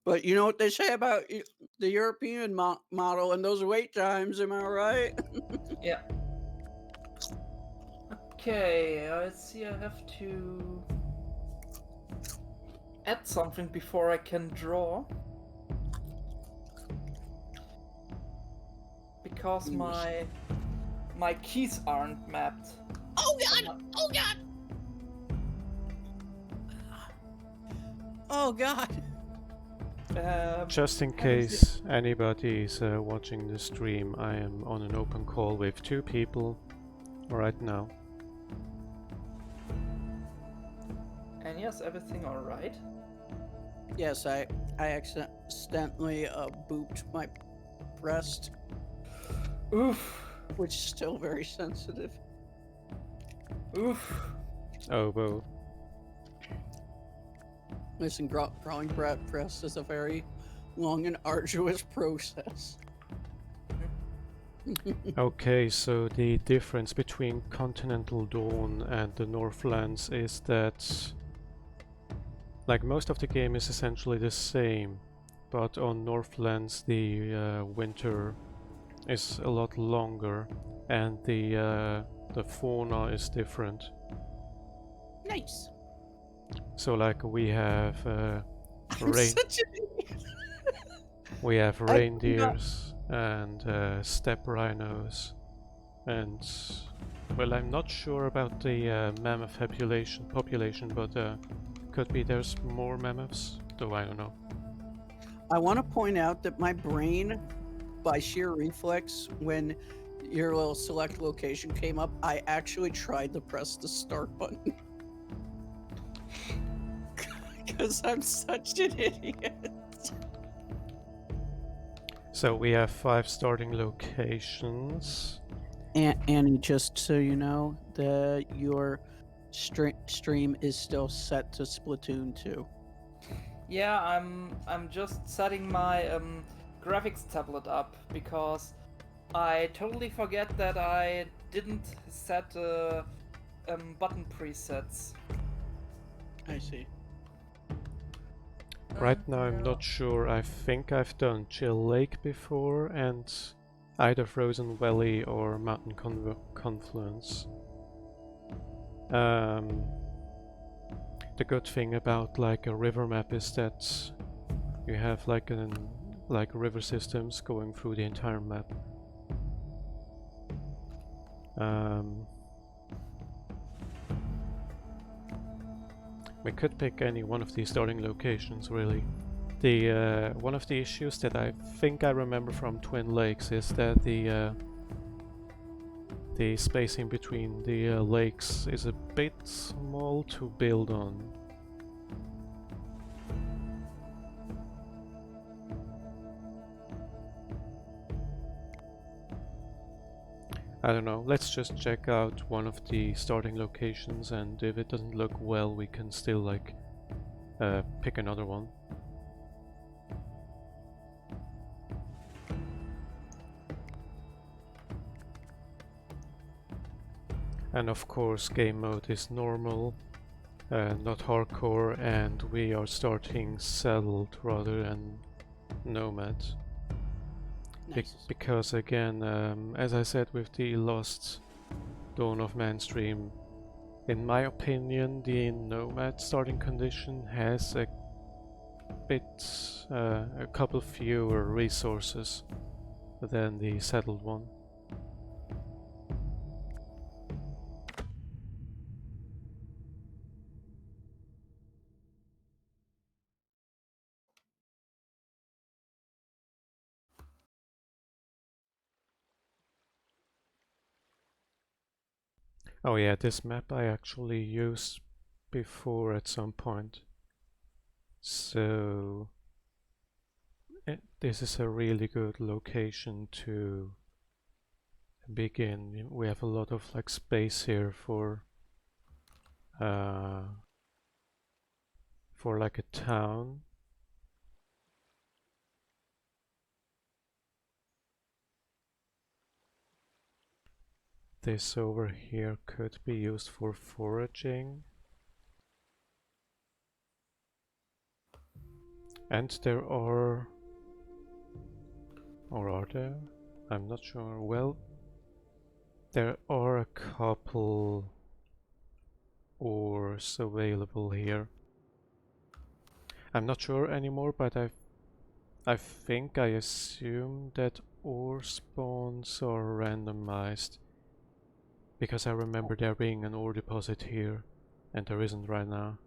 But you know what they say about the European model and those wait times, am I right? Yeah. Okay, let's see, I have to add something before I can draw. Because my keys aren't mapped. Oh On god! Oh god! Oh god! Just in Let me see. case anybody is watching the stream, I am on an open call with two people right now. And yes, everything alright? Yes, I accidentally booped my breast, Oof. which is still very sensitive. Oof. Oh, well, Listen, growing breast is a very long and arduous process. okay, so the difference between Continental Dawn and the Northlands is that, like, most of the game is essentially the same, but on Northlands the winter is a lot longer and the fauna is different. Nice. So like we have I'm such an idiot. we have I forgot. reindeers and steppe rhinos, and well, I'm not sure about the mammoth population, but could be there's more mammoths, though I don't know. I want to point out that my brain, by sheer reflex, when your little select location came up, I actually tried to press the start button. Because I'm such an idiot. So we have 5 starting locations. Annie, just so you know, your stream is still set to Splatoon 2. Yeah, I'm just setting my graphics tablet up because I totally forget that I didn't set button presets. I see. Right now I'm Yeah. not sure. I think I've done Chill Lake before and either Frozen Valley or Mountain Confluence. The good thing about like a river map is that you have like river systems going through the entire map. We could pick any one of these starting locations really. The one of the issues that I think I remember from Twin Lakes is that the spacing between the lakes is a bit small to build on. I don't know, let's just check out one of the starting locations, and if it doesn't look well we can still like pick another one. And of course game mode is normal, not hardcore, and we are starting settled rather than nomad. Nice. Because again, as I said with the Lost Dawn of Man stream, in my opinion the nomad starting condition has a couple fewer resources than the settled one. Oh yeah, this map I actually used before at some point. So this is a really good location to begin. We have a lot of like space here for like a town. This over here could be used for foraging. And there are... Or are there? I'm not sure. Well, there are a couple ores available here. I'm not sure anymore, but I think I assume that ore spawns are randomized. Because I remember there being an ore deposit here, and there isn't right now.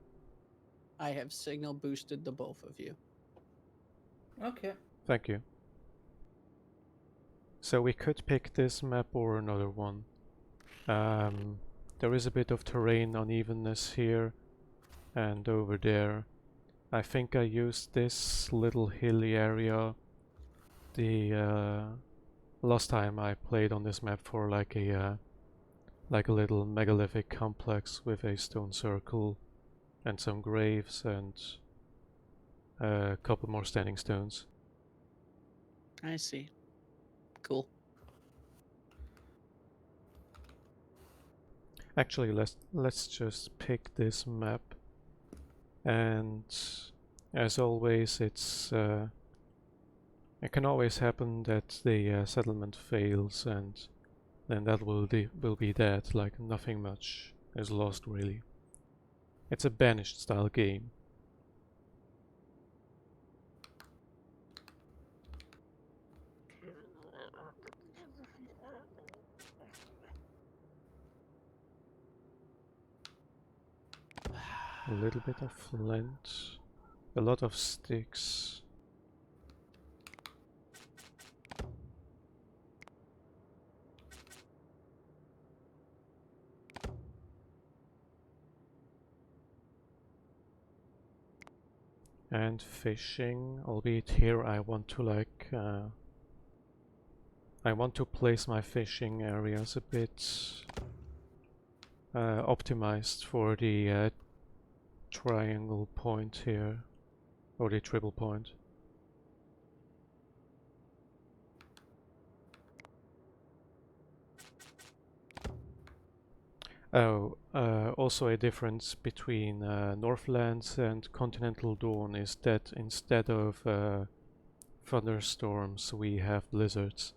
I have signal boosted the both of you. Okay. Thank you. So we could pick this map or another one. There is a bit of terrain unevenness here and over there. I think I used this little hilly area the last time I played on this map for like a little megalithic complex with a stone circle and some graves and a couple more standing stones. I see. Cool. Actually, let's just pick this map, and as always, it can always happen that the settlement fails, and then that will be that. Like nothing much is lost really. It's a banished style game. A little bit of flint, a lot of sticks. And fishing, albeit here I want to I want to place my fishing areas a bit optimized for the triangle point here, or the triple point. Oh, also a difference between Northlands and Continental Dawn is that instead of thunderstorms we have blizzards.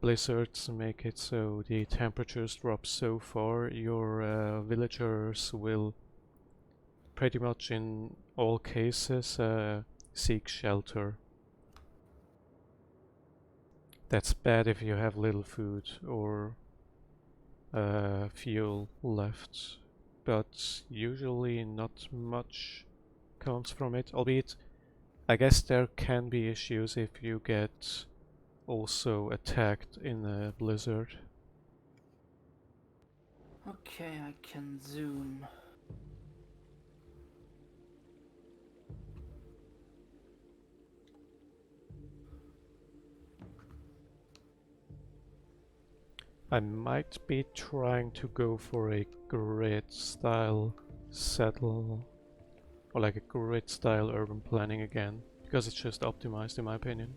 Blizzards make it so the temperatures drop so far your villagers will pretty much in all cases seek shelter. That's bad if you have little food or fuel left, but usually not much comes from it, albeit I guess there can be issues if you get also attacked in a blizzard. Okay, I can zoom. I might be trying to go for a grid style settle, or like a grid style urban planning again, because it's just optimized in my opinion.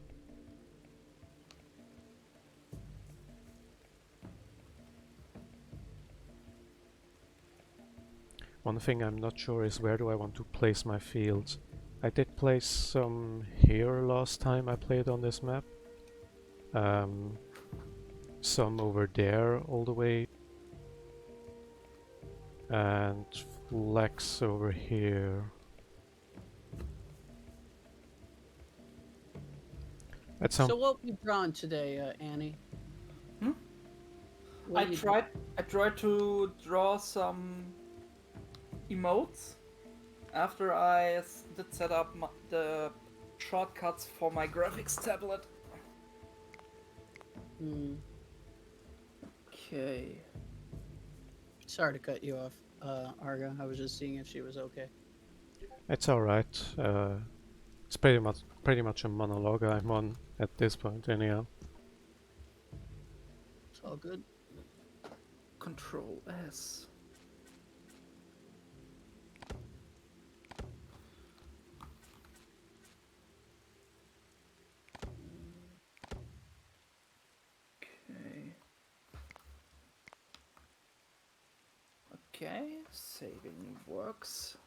One thing I'm not sure is where do I want to place my fields. I did place some here last time I played on this map. Some over there all the way. And flex over here. So what we drawn today, Annie? Hmm? What I do you tried to draw some emotes after I did set up the shortcuts for my graphics tablet. Okay. Sorry to cut you off, Arga. I was just seeing if she was okay. It's alright. It's pretty much a monologue I'm on at this point anyhow. It's all good. Control S. Okay, saving works.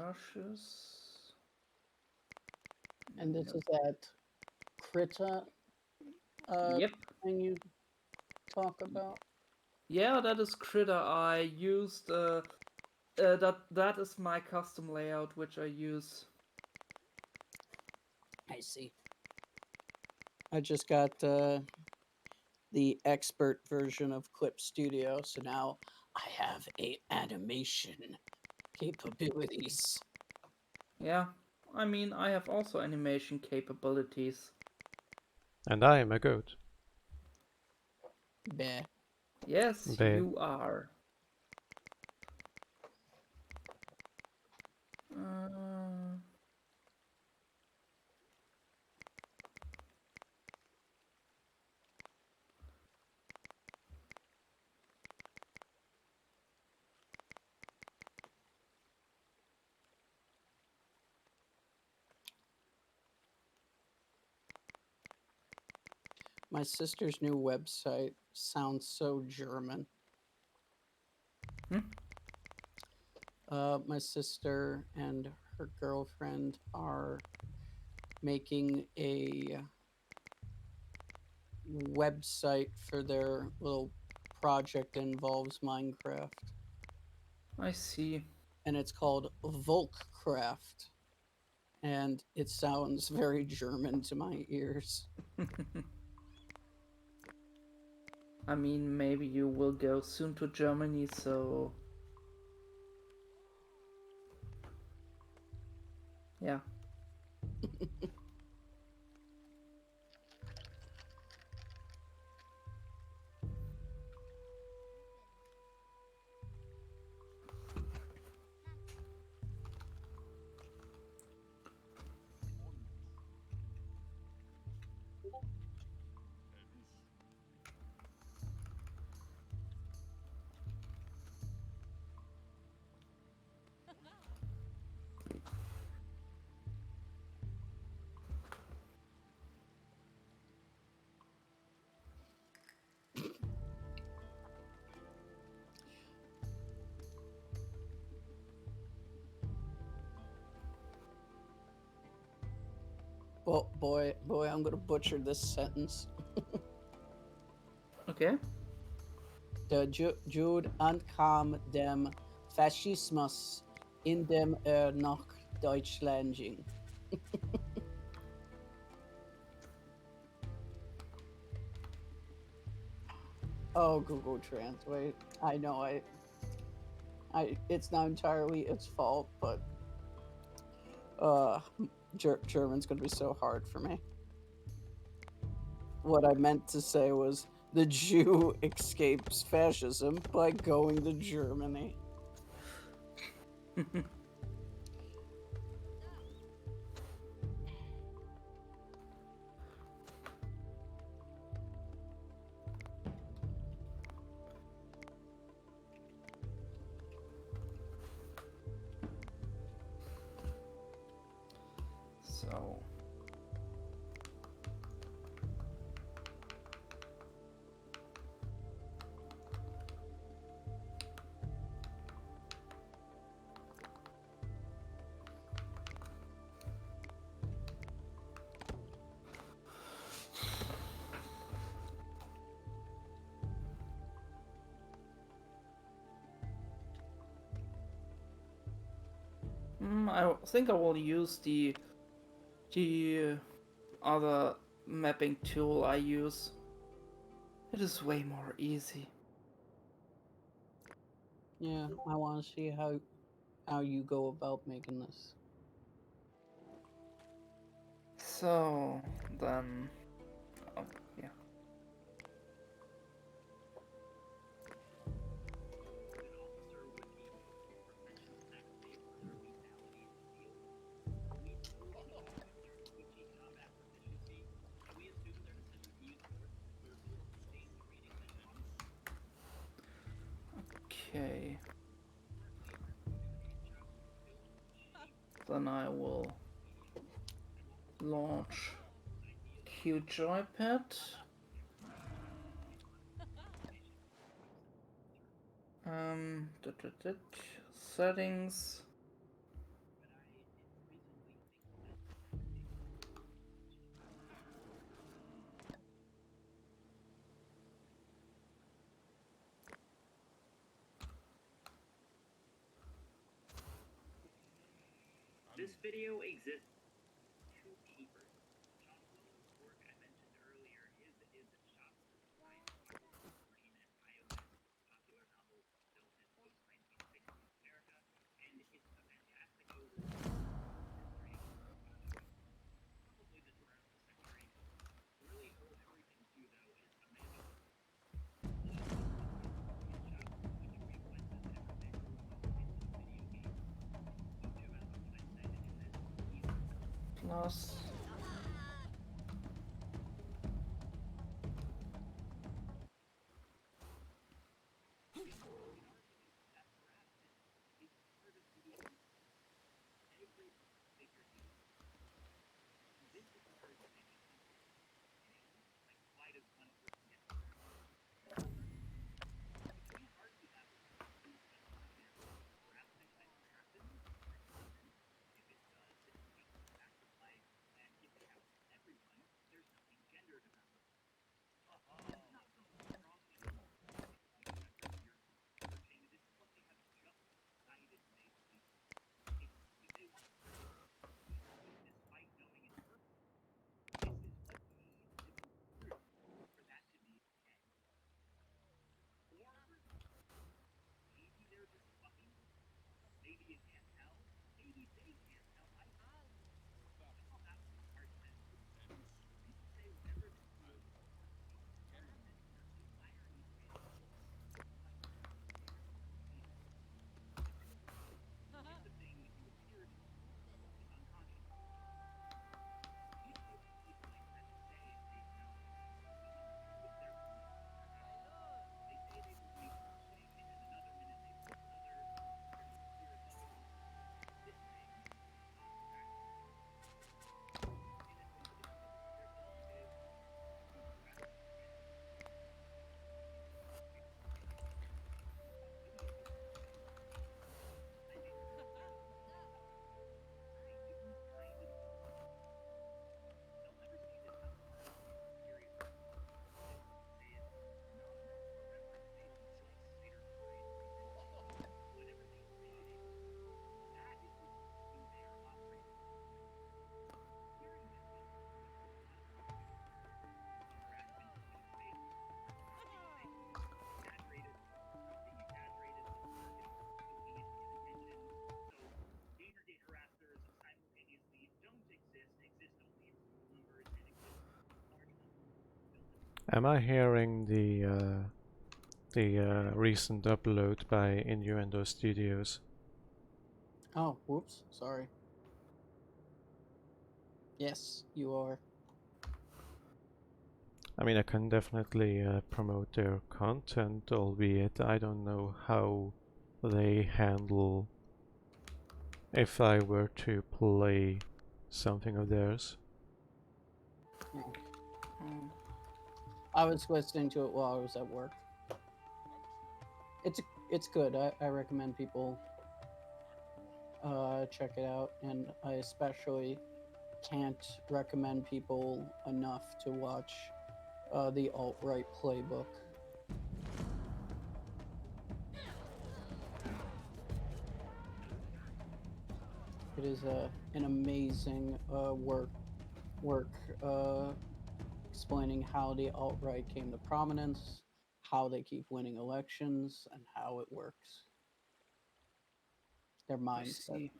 Cautious. And this is that Krita Yep. thing you talk about? Yeah, that is Critter. I used that is my custom layout which I use. I see. I just got the expert version of Clip Studio, so now I have a animation capabilities. Yeah, I mean I have also animation capabilities. And I am a goat. Bah. Yes, There. you are. Uh, My sister's new website sounds so German. Hmm? My sister and her girlfriend are making a website for their little project that involves Minecraft. I see. And it's called Volkcraft. And it sounds very German to my ears. I mean, maybe you will go soon to Germany, so yeah. Well, boy, I'm gonna butcher this sentence. Okay. Der Jude ankam dem Faschismus, indem nach Deutschland ging. Oh, Google Translate. I know it's not entirely its fault, but German's gonna be so hard for me. What I meant to say was the Jew escapes fascism by going to Germany. So. I think I will use the other mapping tool I use. It is way more easy. Yeah, I want to see how you go about making this. So then, oh yeah. Okay. Then I will launch QJoypad. Settings. this video exists two keepers. John Williams' work I mentioned earlier is a shot through the mind of Martin and Biomet, popular novel built in post-1960s America, and it's a fantastic overview probably the turn of the century. Really owe everything to, though, is Amanda Plus. Am I hearing the recent upload by Innuendo Studios? Oh, whoops, sorry. Yes, you are. I mean, I can definitely promote their content, albeit I don't know how they handle if I were to play something of theirs. I was listening to it while I was at work. It's good. I recommend people check it out, and I especially can't recommend people enough to watch the alt-right playbook. It is an amazing work explaining how the alt-right came to prominence, how they keep winning elections, and how it works. Their mindset.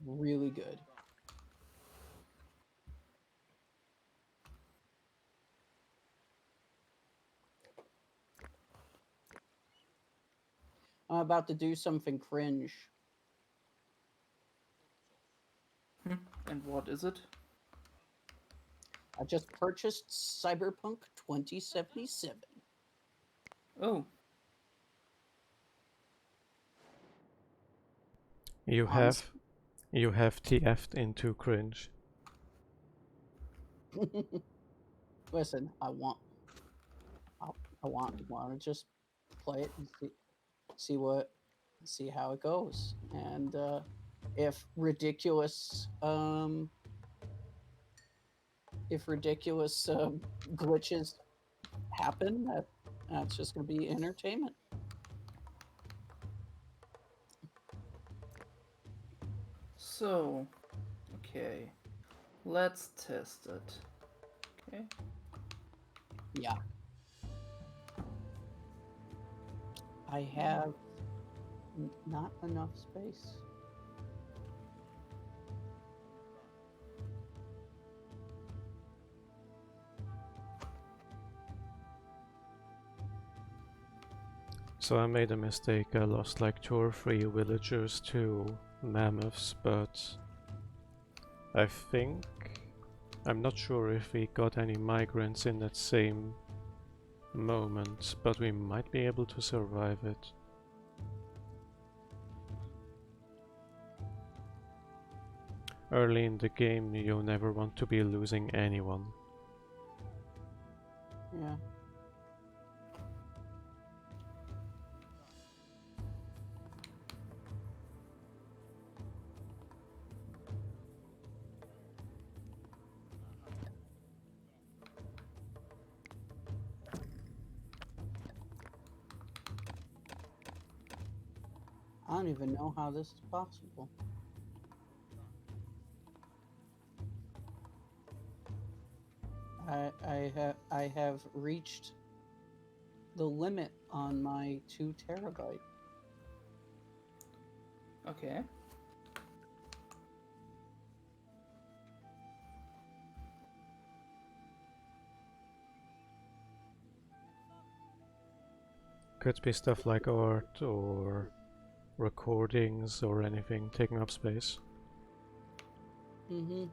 Really good. I'm about to do something cringe. And what is it? I just purchased Cyberpunk 2077. Oh, You Honestly. have TF'd into cringe. Listen, I want to just play it and see how it goes. And if ridiculous glitches happen, that's just going to be entertainment. So, okay, let's test it. Okay. Yeah. I have not enough space. So I made a mistake. I lost like 2 or 3 villagers to mammoths, but I think... I'm not sure if we got any migrants in that same moment, but we might be able to survive it. Early in the game, you never want to be losing anyone. Yeah. I don't even know how this is possible. I have reached the limit on my 2 terabyte. Okay. Could be stuff like art or recordings or anything taking up space. Mm-hmm.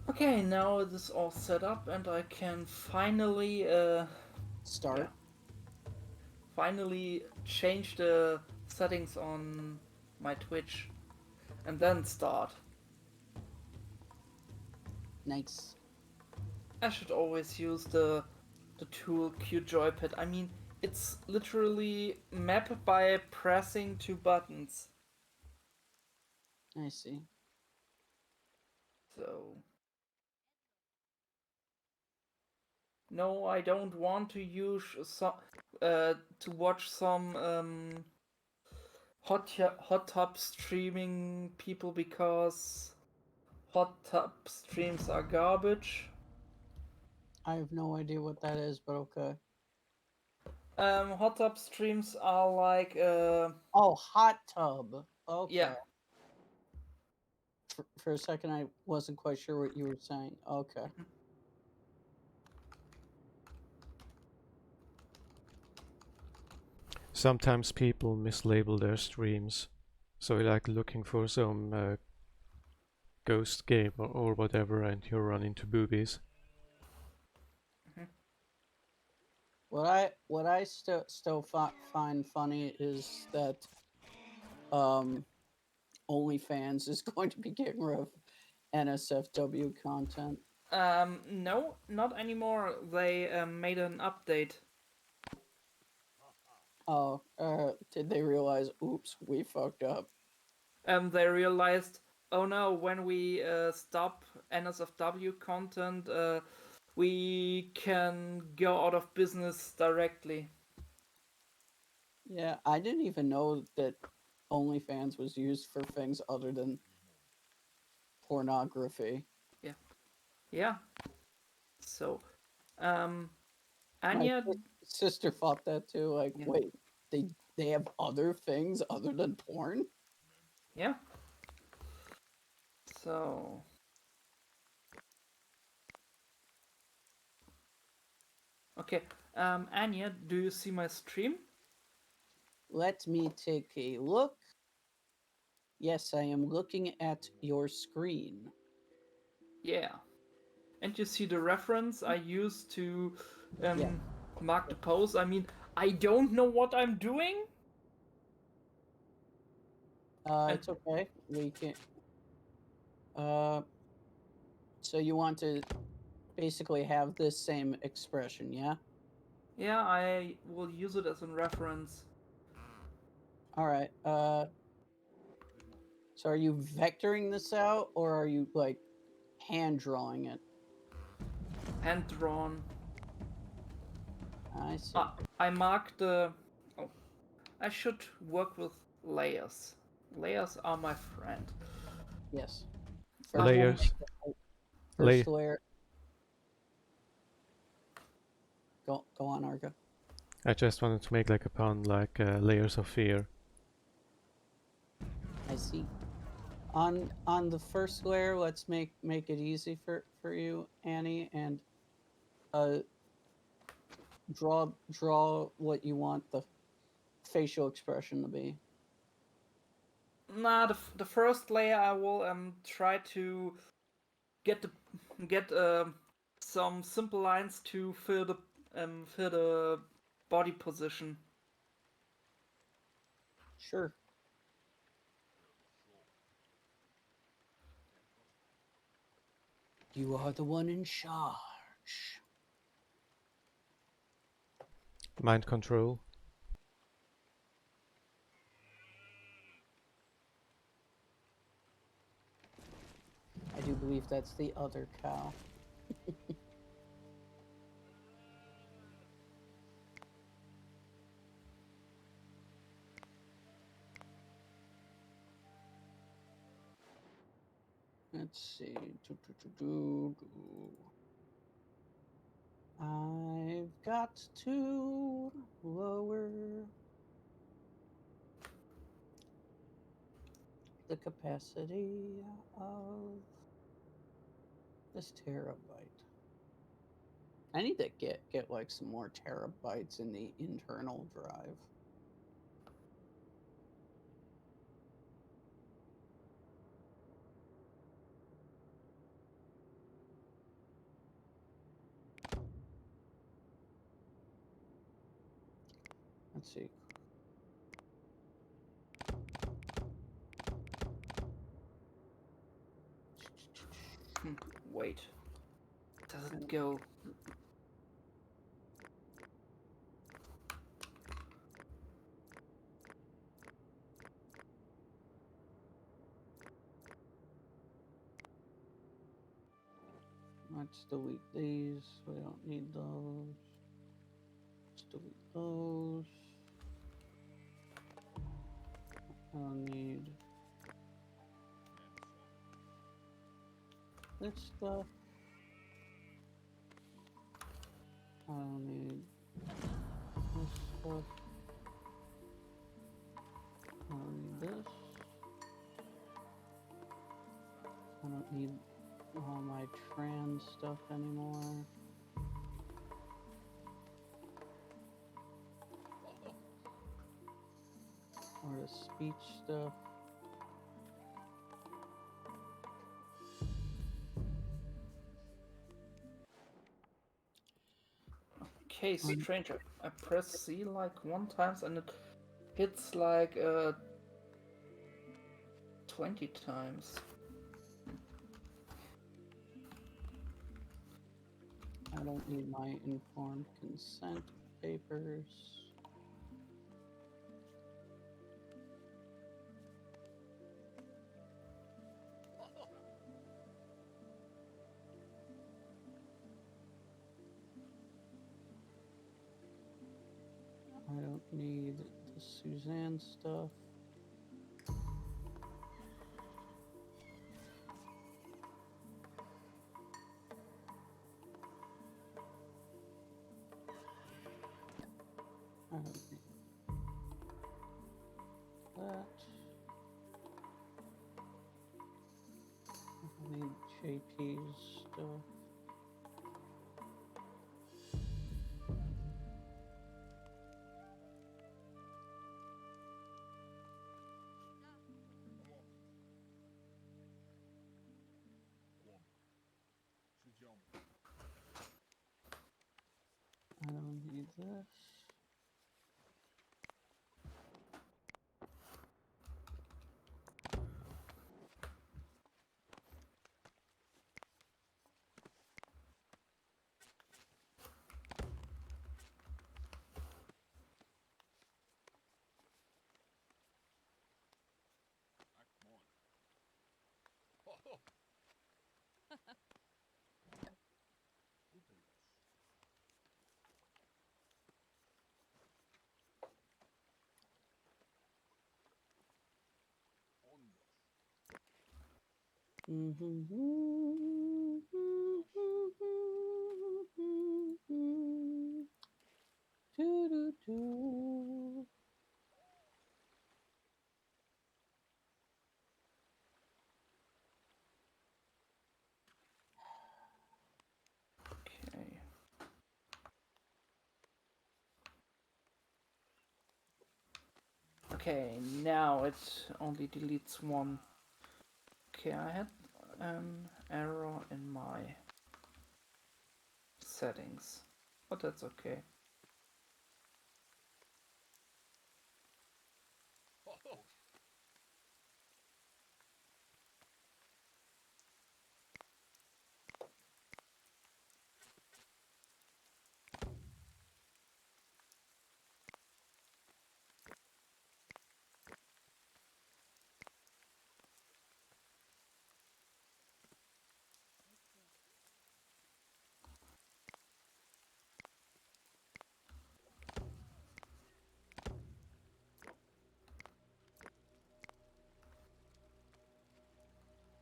Okay, now it is all set up and I can finally Start. finally change the settings on my Twitch and then start. Nice. I should always use the tool Q joypad. I mean, it's literally map by pressing 2 buttons. I see. So no, I don't want to use to watch some hot tub streaming people because hot tub streams are garbage. I have no idea what that is, but okay. Hot tub streams are like Oh, hot tub. Okay. yeah. For a second, I wasn't quite sure what you were saying. Okay. Sometimes people mislabel their streams, so you're like looking for some ghost game or whatever and you run into boobies. What I still find funny is that OnlyFans is going to be getting rid of NSFW content. No, not anymore. They made an update. Oh, did they realize? Oops, we fucked up. They realized, oh no, when we stop NSFW content, we can go out of business directly. Yeah, I didn't even know that OnlyFans was used for things other than pornography. Yeah. Yeah. So, My Anya, sister thought that too. Like, yeah. wait, they have other things other than porn? Yeah. So, okay. Anya, do you see my stream? Let me take a look. Yes, I am looking at your screen. Yeah. And you see the reference I used to Yeah. mark the pose? I mean, I don't know what I'm doing. It's okay. We can. Uh, so you want to basically have this same expression, yeah? Yeah, I will use it as a reference. All right. So are you vectoring this out, or are you like hand drawing it? Hand drawn. I see. I marked the. Oh, I should work with layers. Layers are my friend. Yes. Layers. First layer. Go on, Argo. I just wanted to make like a pun, like layers of fear. I see. On the first layer, let's make it easy for you, Annie, and draw what you want the facial expression to be. Nah, the first layer I will try to get some simple lines to fill the body position. Sure. You are the one in charge. Mind control. I do believe that's the other cow. Let's see. I've got to lower the capacity of this terabyte. I need to get like some more terabytes in the internal drive. Let's see. Wait. Does it go? Let's delete these. We don't need those. Let's delete those. I don't need this stuff. I don't need this stuff. I don't need this. I don't need all my trans stuff anymore. Or the speech stuff. Okay, strange. I press C like 1 time and it hits like 20 times. I don't need my informed consent papers. I don't need the Suzanne stuff. I don't need that. I need JP's stuff. I don't need this. Doo-doo-doo. Okay. Okay, now it only deletes one. Okay, I had an error in my settings, but that's okay.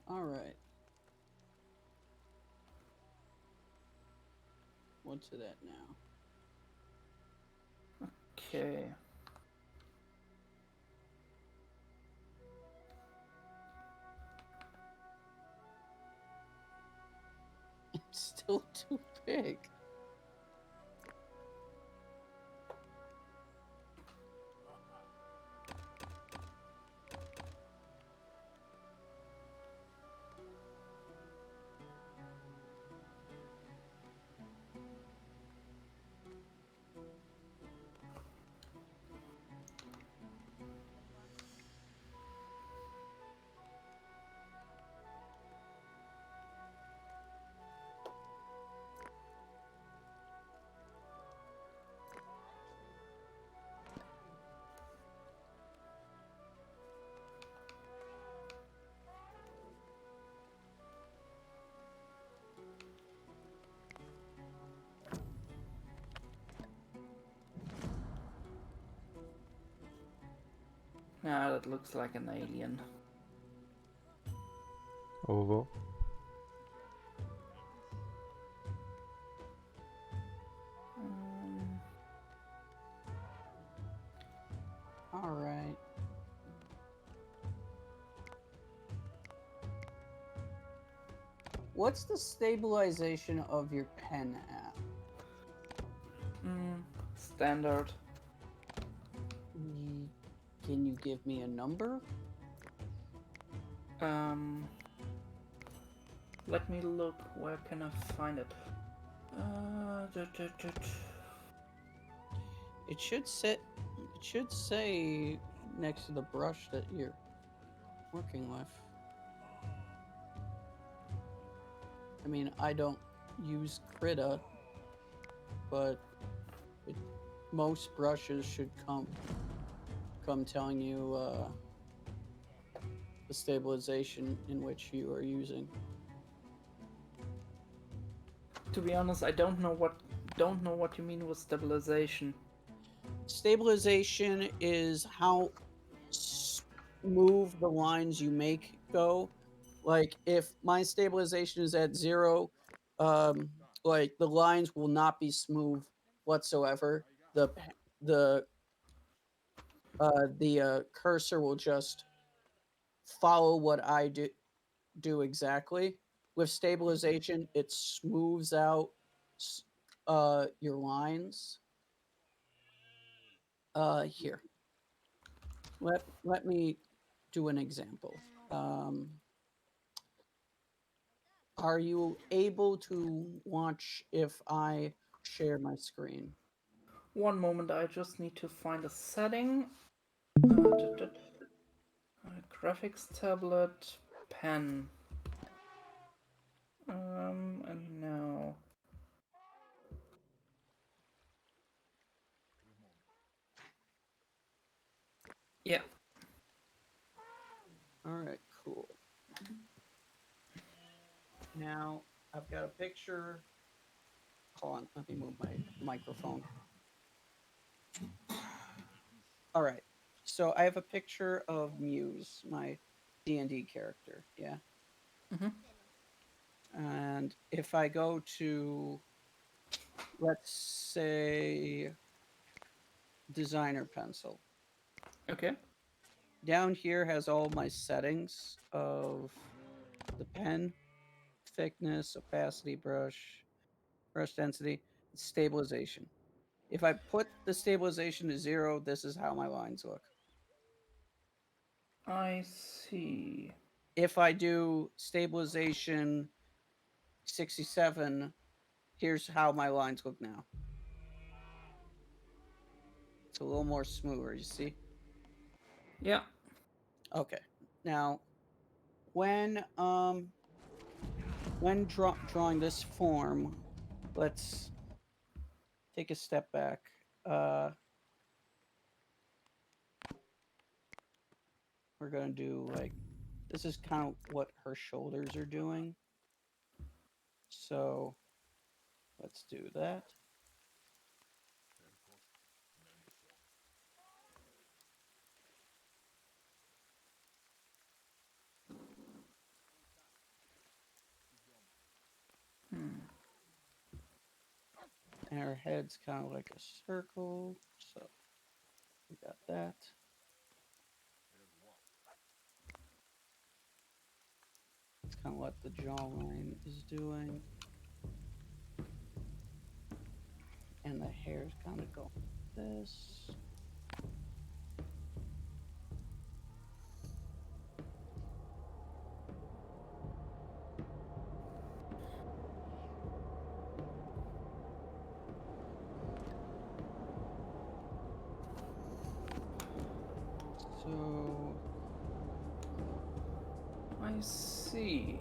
All right. What's it at now? Okay. It's still too big. Now that looks like an alien. Over. Um, All right. What's the stabilization of your pen at? Standard. Can you give me a number? Let me look. Where can I find it? It should sit. It should say next to the brush that you're working with. I mean, I don't use Krita, but most brushes should come telling you the stabilization in which you are using. To be honest, I don't know what you mean with stabilization. Stabilization is how smooth the lines you make go. Like if my stabilization is at 0, like the lines will not be smooth whatsoever. The cursor will just follow what I do exactly. With stabilization, it smooths out your lines. Here, let me do an example. Are you able to watch if I share my screen? One moment, I just need to find a setting. Graphics tablet, pen. And now. Yeah. All right, cool. Now I've got a picture. Hold on, let me move my microphone. All right, so I have a picture of Muse, my D&D character. Yeah. Mhm. And if I go to, let's say, designer pencil, Okay. down here has all my settings of the pen, thickness, opacity, brush density, stabilization. If I put the stabilization to 0, this is how my lines look. I see. If I do stabilization 67, here's how my lines look now. It's a little more smoother, you see? Yeah. Okay. Now, when drawing this form, let's take a step back. We're gonna do like, this is kind of what her shoulders are doing. So let's do that. Hmm. And her head's kind of like a circle. So we got that. It's kind of what the jawline is doing. And the hair's kind of going like this. So I see.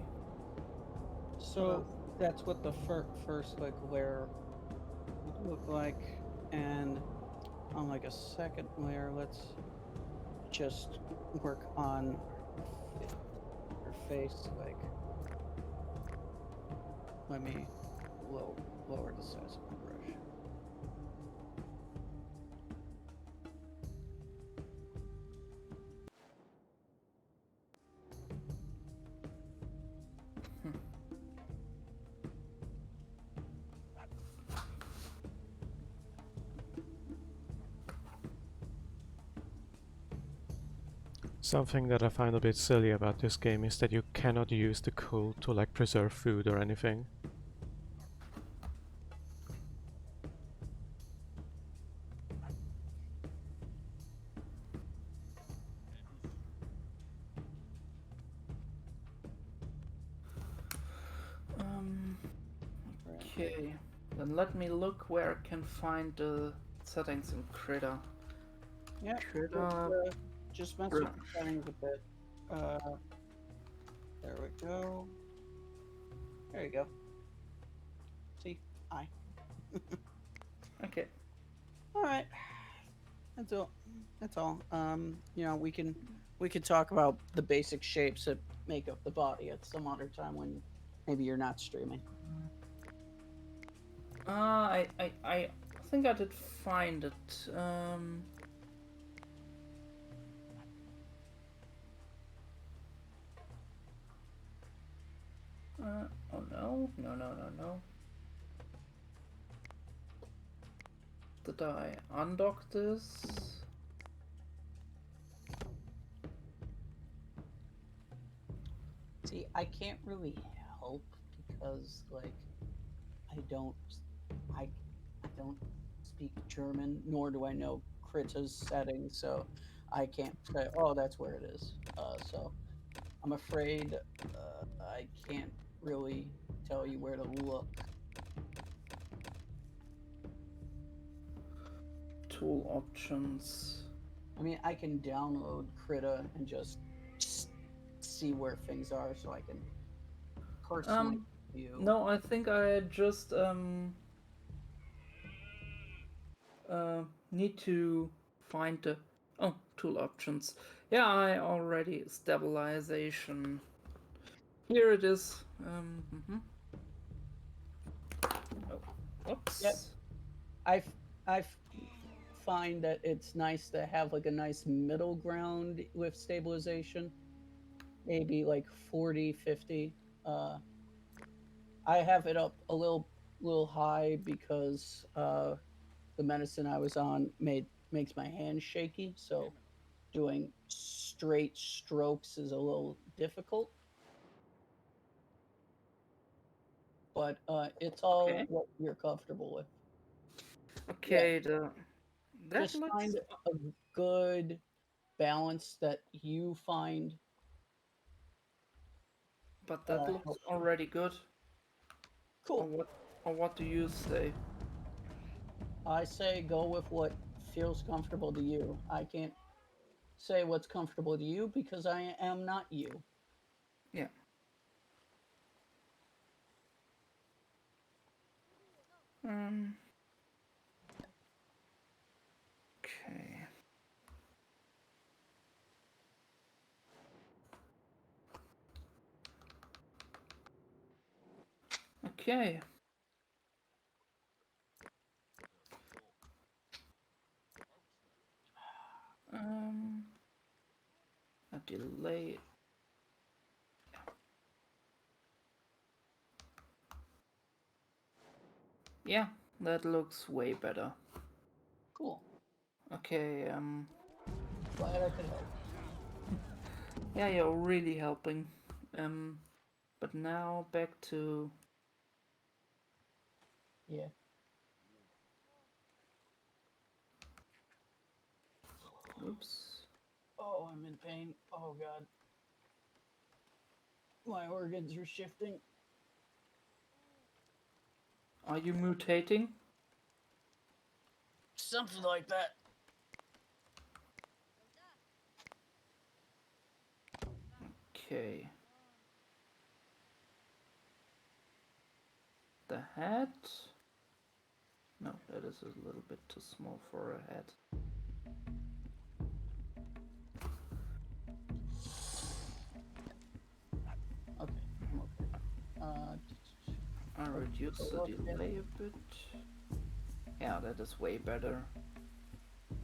so that's what the first like layer would look like. And on like a second layer, let's just work on her face. Like, let me lower the size of my brush. Something that I find a bit silly about this game is that you cannot use the code to like preserve food or anything. Okay. Then let me look where I can find the settings in Critter. Yeah, Critter. just mess with the settings a bit. There we go. There you go. See, I. Okay. All right. That's all. That's all. You know, we can talk about the basic shapes that make up the body at some other time when maybe you're not streaming. I think I did find it. Oh no, no, no, no, no. Did I undock this? See, I can't really help because like I don't I I don't speak German, nor do I know Krita's settings, so I can't say, oh, that's where it is. So I'm afraid I can't really tell you where to look. Tool options. I mean, I can download Krita and just see where things are, so I can personally view. No, I think I just need to find the tool options. Yeah, I already stabilization. Here it is. Oh, oops. Yep. I find that it's nice to have like a nice middle ground with stabilization, maybe like 40, 50. I have it up a little high because the medicine I was on makes my hands shaky, so doing straight strokes is a little difficult. But it's all Okay. what you're comfortable with. Yeah, Okay, that just looks find a good balance that you find but that looks helps you. already good. Or Cool. what do you say? I say go with what feels comfortable to you. I can't say what's comfortable to you because I am not you. Yeah. Um okay. Okay. Um a delay. Yeah, that looks way better. Cool. Okay, Glad I could help. yeah, you're really helping. Um but now back to Yeah. oops. Oh, I'm in pain. Oh God. My organs are shifting. Are you mutating? Something like that. Okay. The head? No, that is a little bit too small for a head. Okay, I'm okay. I Let's take reduce a the look at. delay a bit. Yeah, that is way better.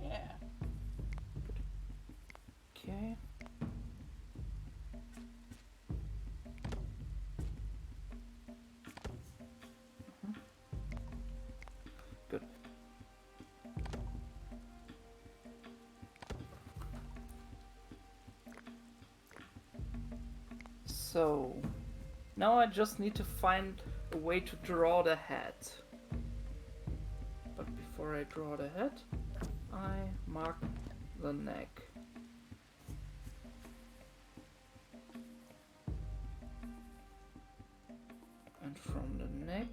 Yeah. Okay. Good. So, now I just need to find a way to draw the head. But before I draw the head, I mark the neck. And from the neck,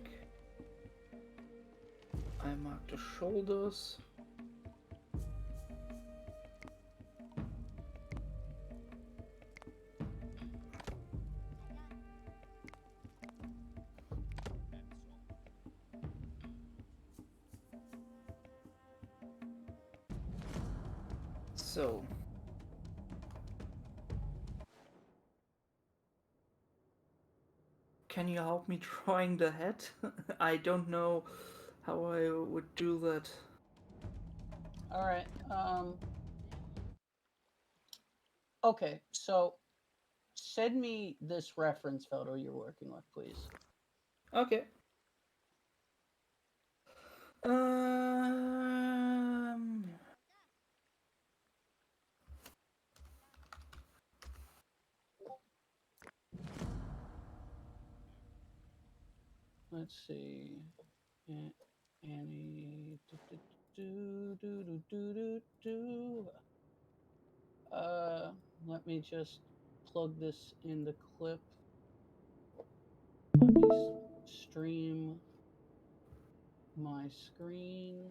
I mark the shoulders. So, can you help me drawing the head? I don't know how I would do that. All right. Okay. So send me this reference photo you're working with, please. Okay. Um. Let's see. Annie. Do, do, do, do, do, do. Uh, Let me just plug this in the clip. Let me stream my screen.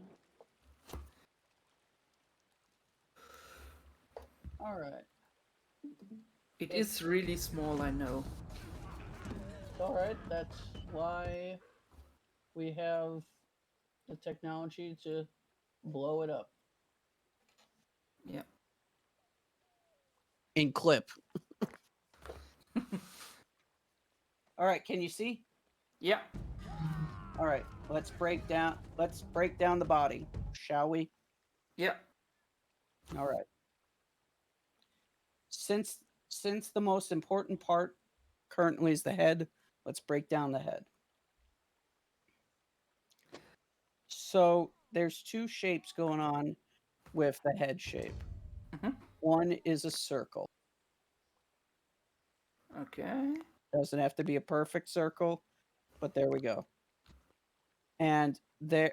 All right. It That's is really small, I know. all right. That's why we have the technology to blow it up Yeah. in clip. All right. Can you see? Yeah. All right. Let's break down the body, shall we? Yeah. All right. Since the most important part currently is the head. Let's break down the head. So there's two shapes going on with the head shape. Mhm. One is a circle. Okay. Doesn't have to be a perfect circle, but there we go. And there,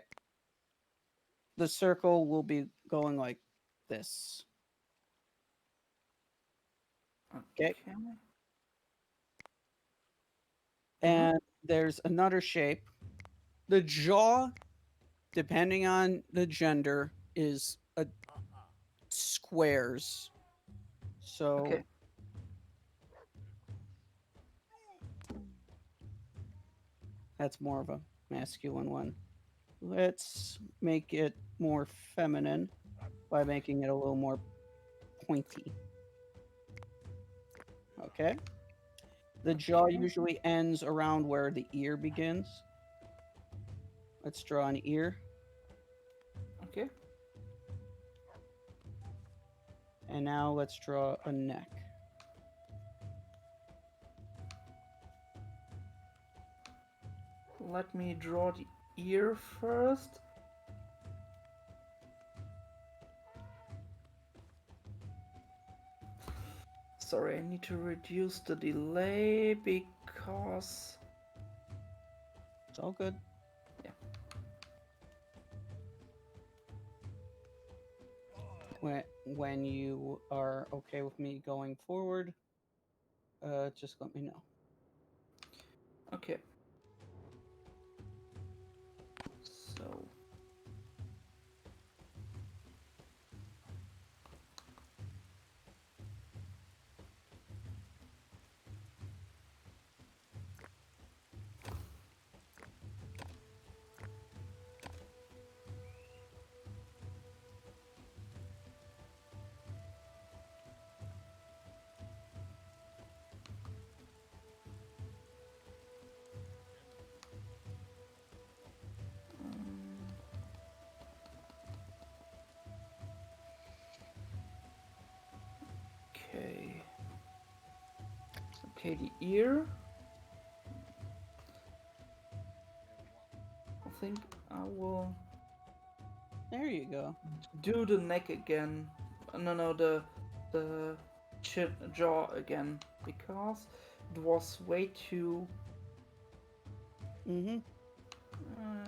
the circle will be going like this. Okay. Okay. And there's another shape. The jaw, depending on the gender, is a squares. So Okay. that's more of a masculine one. Let's make it more feminine by making it a little more pointy. Okay. The jaw Okay. usually ends around where the ear begins. Let's draw an ear. Okay. And now let's draw a neck. Let me draw the ear first. Sorry, I need to reduce the delay because... It's all good. Yeah. When you are okay with me going forward, just let me know. Okay. So... Okay. Okay, the ear. I think I will There you go. do the neck again. No, the chin, jaw again because it was way too. Mm-hmm. No.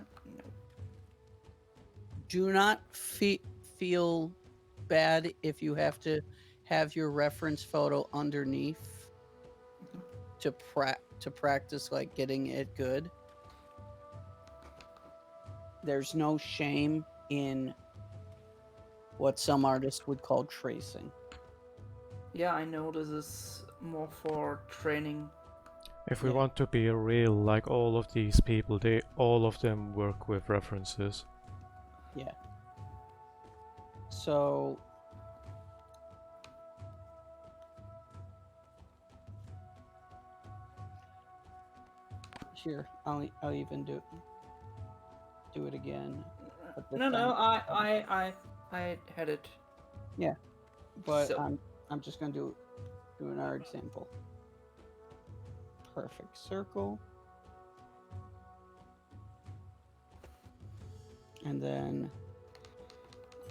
Do not feel bad if you have to have your reference photo underneath to practice like getting it good. There's no shame in what some artists would call tracing. Yeah, I know this is more for training. If we Yeah. want to be real, like all of these people, all of them work with references. Yeah. So here, I'll even do it again. But this No, time, I had it. yeah. But So I'm just gonna do another example. Perfect circle. And then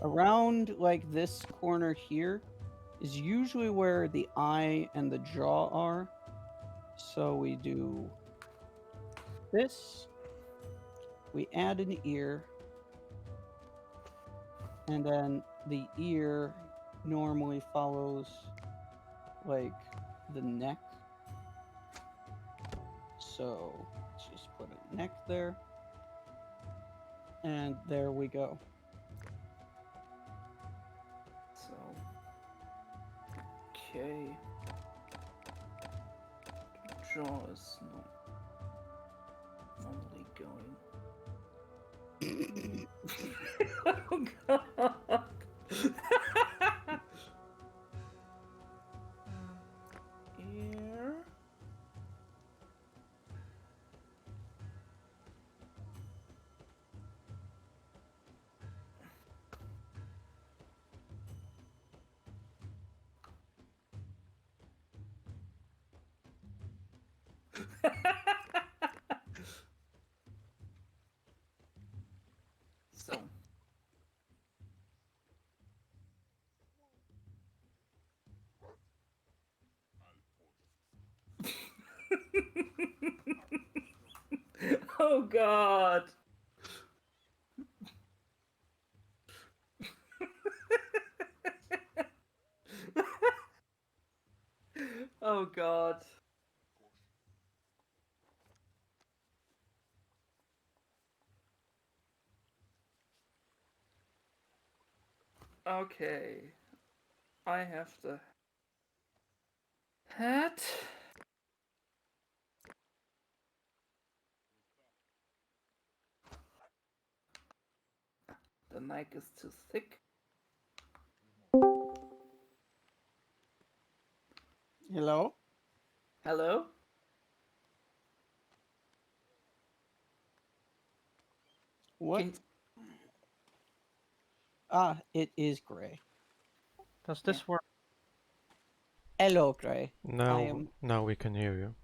around like this corner here is usually where the eye and the jaw are. So we do this, we add an ear, and then the ear normally follows like the neck. So let's just put a neck there. And there we go. so okay. The jaw is not normally going. Oh god. Ear. So. Oh god. Oh god. Okay. I have the hat. The Nike is too thick. Hello? Hello? What? Can Ah, it is Gray. Does this work? Hello, Gray. Now we can hear you.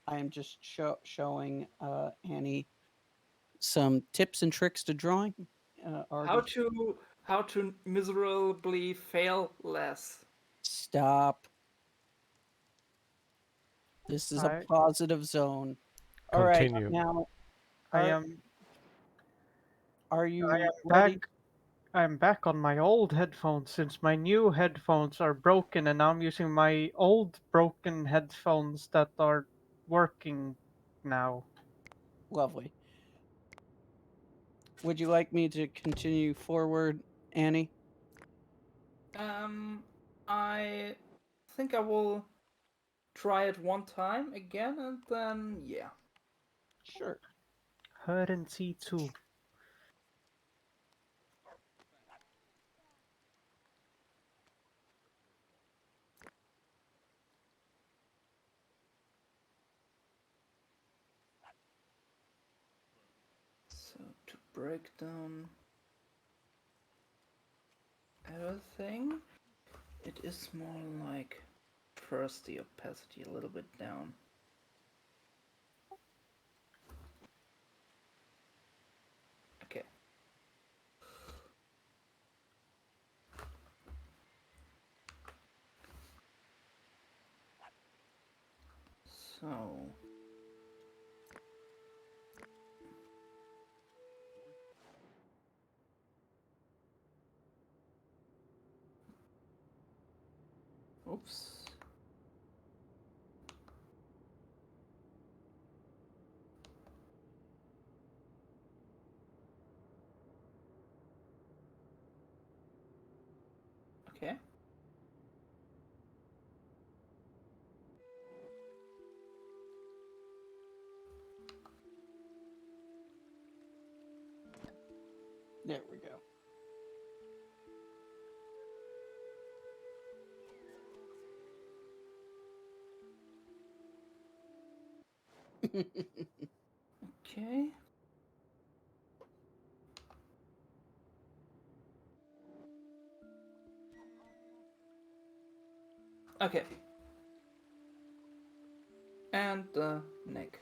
I am just showing Annie some tips and tricks to drawing. how to miserably fail less? Stop. This is a I positive zone. All right, Continue. now I are, am are I you am ready? back. I'm back on my old headphones since my new headphones are broken, and now I'm using my old broken headphones that are working now. Lovely. Would you like me to continue forward, Annie? I think I will try it one time again, and then yeah. Sure. Her and C2. So to break down everything, it is more like first the opacity a little bit down. Okay. So oops. Okay. There we go. Okay. Okay. And the neck.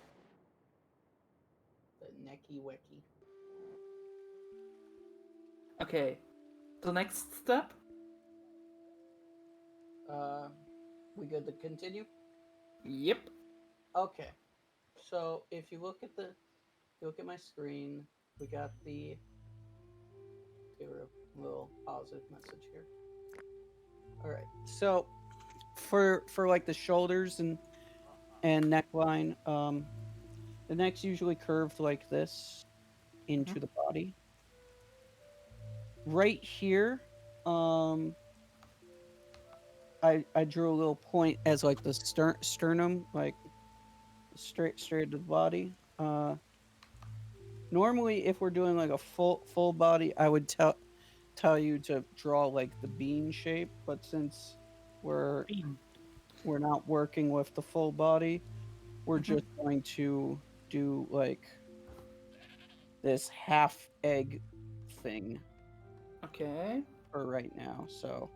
The necky wecky. Okay. The next step? We good to continue? Yep. Okay. So if you look at my screen, we got the give her a little positive message here. All right. So for like the shoulders and neckline, the neck's usually curved like this into the body. Right here, I drew a little point as like the sternum, like straight to the body. Normally, if we're doing like a full body, I would tell you to draw like the bean shape, but since we're Bean. we're not working with the full body, we're just going to do like this half egg thing Okay. for right now. So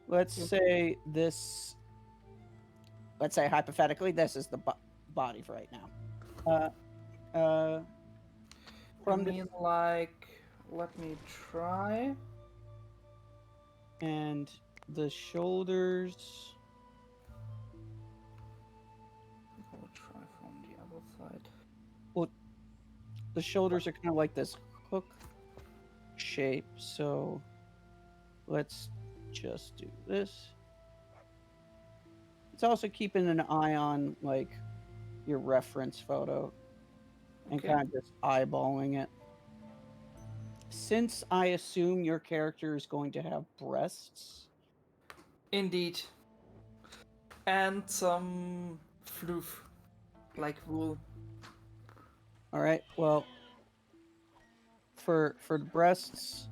let's Yep. say this let's say hypothetically, this is the body for right now. You From the mean like, let me try. and the shoulders. I'll try from the other side. Well, the shoulders are kind of like this hook shape. So let's just do this. It's also keeping an eye on like your reference photo and Okay. kind of just eyeballing it. Since I assume your character is going to have breasts, Indeed. And some floof, like wool. all right. Well, for the breasts,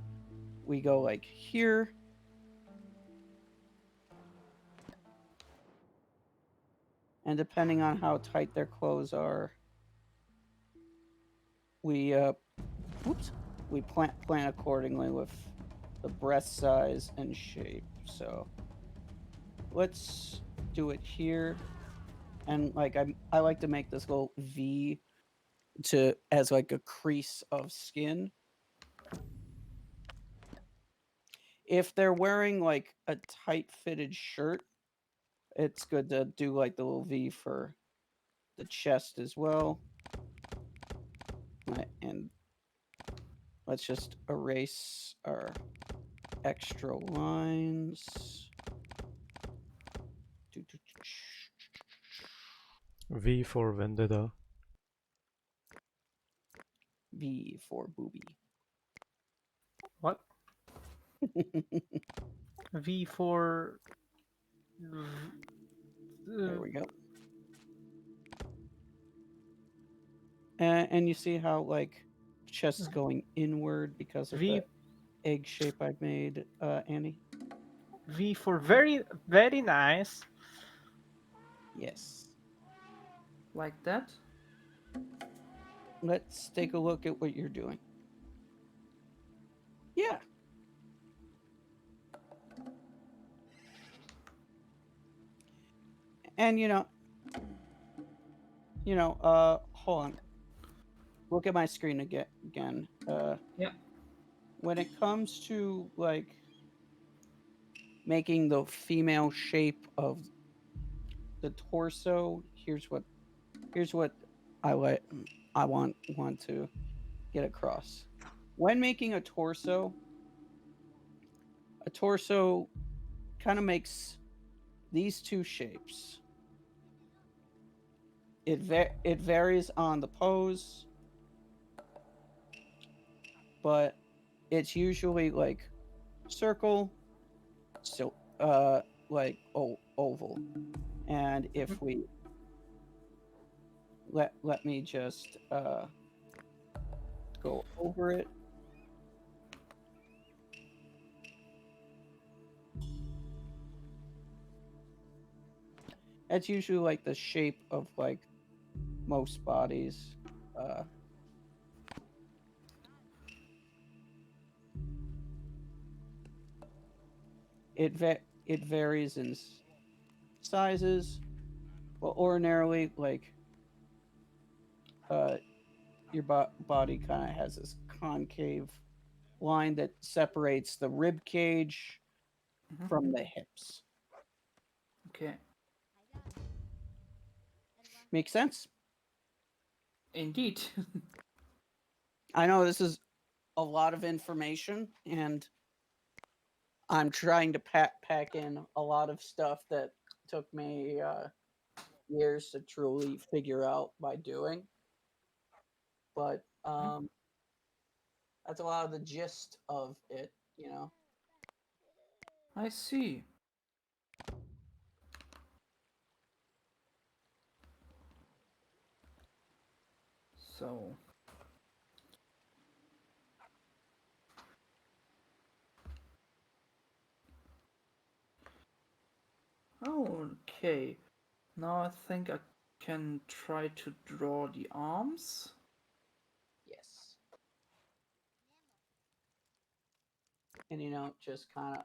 we go like here. And depending on how tight their clothes are, we we plan accordingly with the breast size and shape. So let's do it here. And like I like to make this little V to as like a crease of skin. If they're wearing like a tight fitted shirt, it's good to do like the little V for the chest as well. And let's just erase our extra lines. V for Vendetta. V for booby. What? V for. There we go. And you see how like chest's going inward because of V the egg shape I made, Annie? V for very, very nice. Yes. Like that? Let's take a look at what you're doing. Yeah. And hold on. Look at my screen again. Yeah. When it comes to like making the female shape of the torso, here's what I want to get across. When making a torso kind of makes these two shapes. It varies on the pose, but it's usually like circle, so like oval. And if we let me just go over it. That's usually like the shape of like most bodies. It varies in sizes, but ordinarily like your body kind of has this concave line that separates the rib cage from the hips. Okay. Make sense? Indeed. I know this is a lot of information, and I'm trying to pack in a lot of stuff that took me years to truly figure out by doing. But that's a lot of the gist of it. I see. So. Okay. Now I think I can try to draw the arms. Yes. And just kind of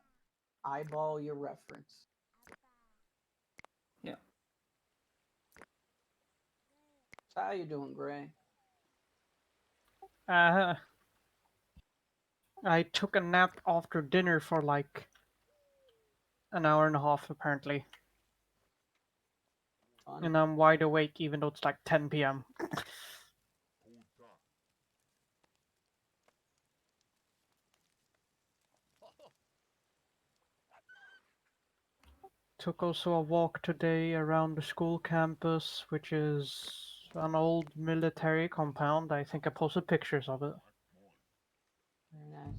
eyeball your reference. Yeah. How you doing, Gray? Uh, I took a nap after dinner for like an hour and a half, apparently. Fun. And I'm wide awake even though it's like 10 p.m. Took also a walk today around the school campus, which is an old military compound. I think I posted pictures of it. Very nice.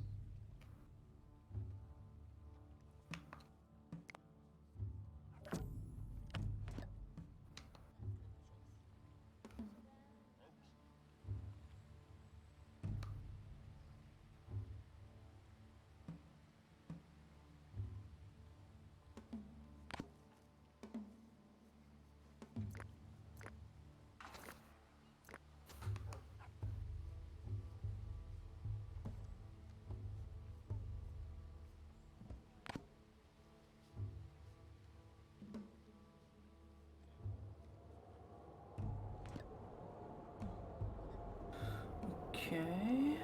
Okay.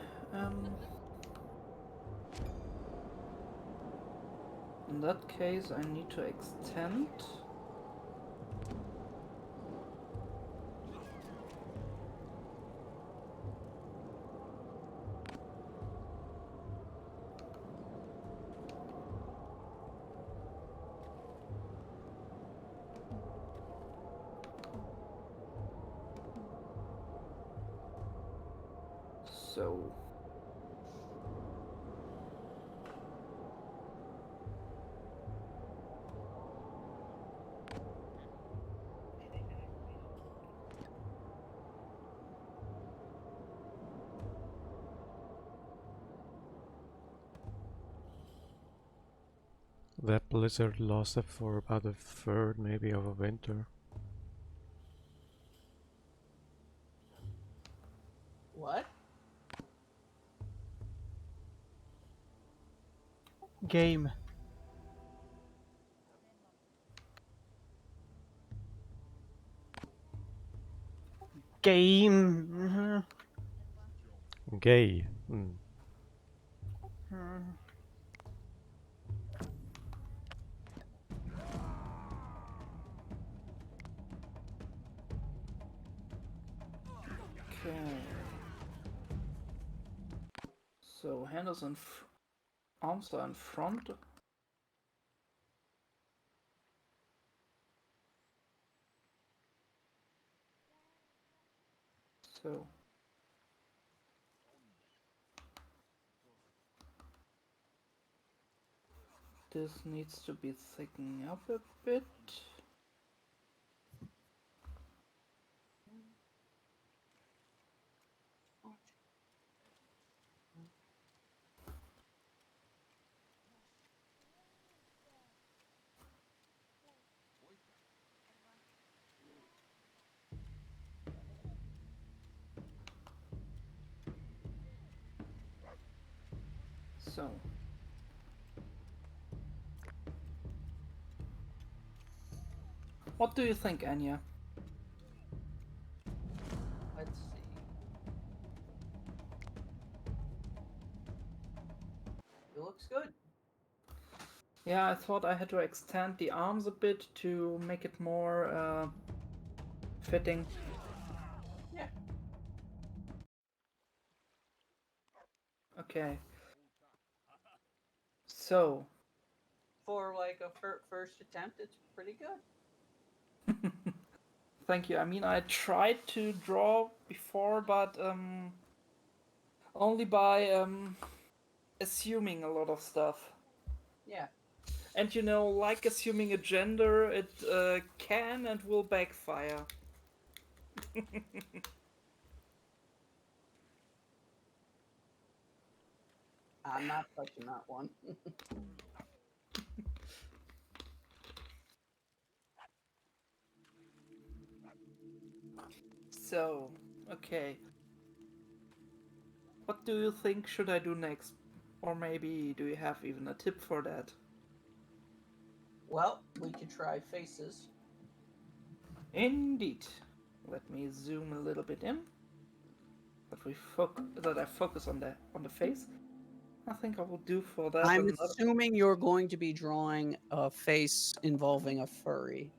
In that case, I need to extend. So. That blizzard lasted for about a third, maybe, of a winter. What? Game. Game. Gay. Okay. So handles and arms are in front. So. This needs to be thickened up a bit. So. What do you think, Anya? Let's see. It looks good. Yeah, I thought I had to extend the arms a bit to make it more fitting. Yeah. Okay. So. For like a first attempt, it's pretty good. Thank you. I mean, I tried to draw before, but only by assuming a lot of stuff. Yeah. And you know, like assuming a gender, it can and will backfire. I'm not touching that one. So, okay. What do you think should I do next? Or maybe do you have even a tip for that? Well, we could try faces. Indeed. Let me zoom a little bit in. That I focus on the face. I think I will do for that I'm another assuming you're going to be drawing a face involving a furry.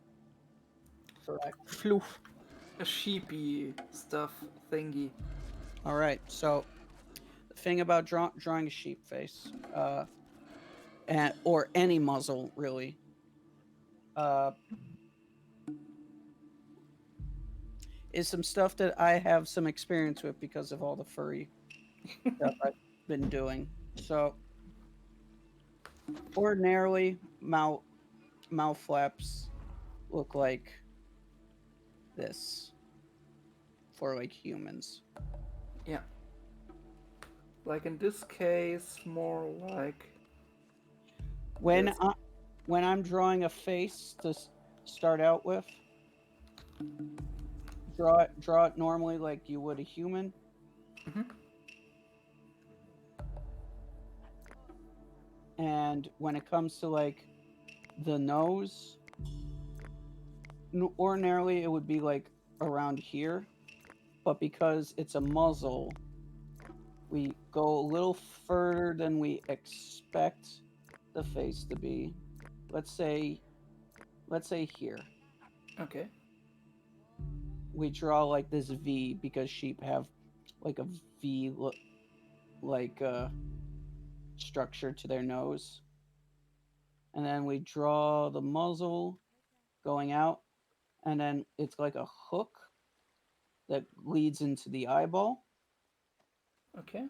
Correct. Floof. a sheepy stuff thingy. All right. So the thing about drawing a sheep face, or any muzzle really, uh, is some stuff that I have some experience with because of all the furry stuff I've been doing. So ordinarily, mouth flaps look like this for like humans. Yeah. Like in this case, more like When this. I when I'm drawing a face to start out with, draw it normally like you would a human. Mhm. And when it comes to like the nose, ordinarily it would be like around here, but because it's a muzzle, we go a little further than we expect the face to be. Let's say here. Okay. We draw like this V because sheep have like a V look like structure to their nose. And then we draw the muzzle going out, and then it's like a hook that leads into the eyeball. Okay.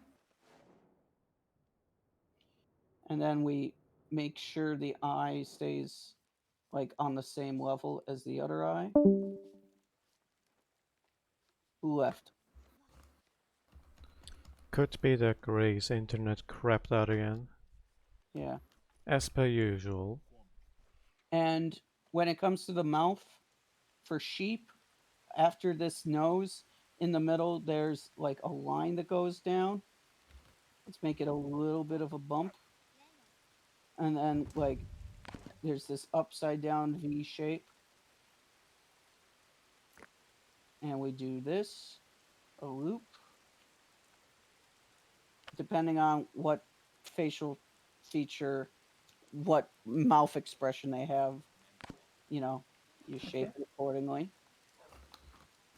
And then we make sure the eye stays like on the same level as the other eye. Who left? Could be that Gray's internet crapped out again, Yeah. as per usual. And when it comes to the mouth for sheep, after this nose, in the middle, there's like a line that goes down. Let's make it a little bit of a bump. And then, like, there's this upside down V shape. And we do this, a loop. Depending on what facial feature, what mouth expression they have, you shape Okay. it accordingly.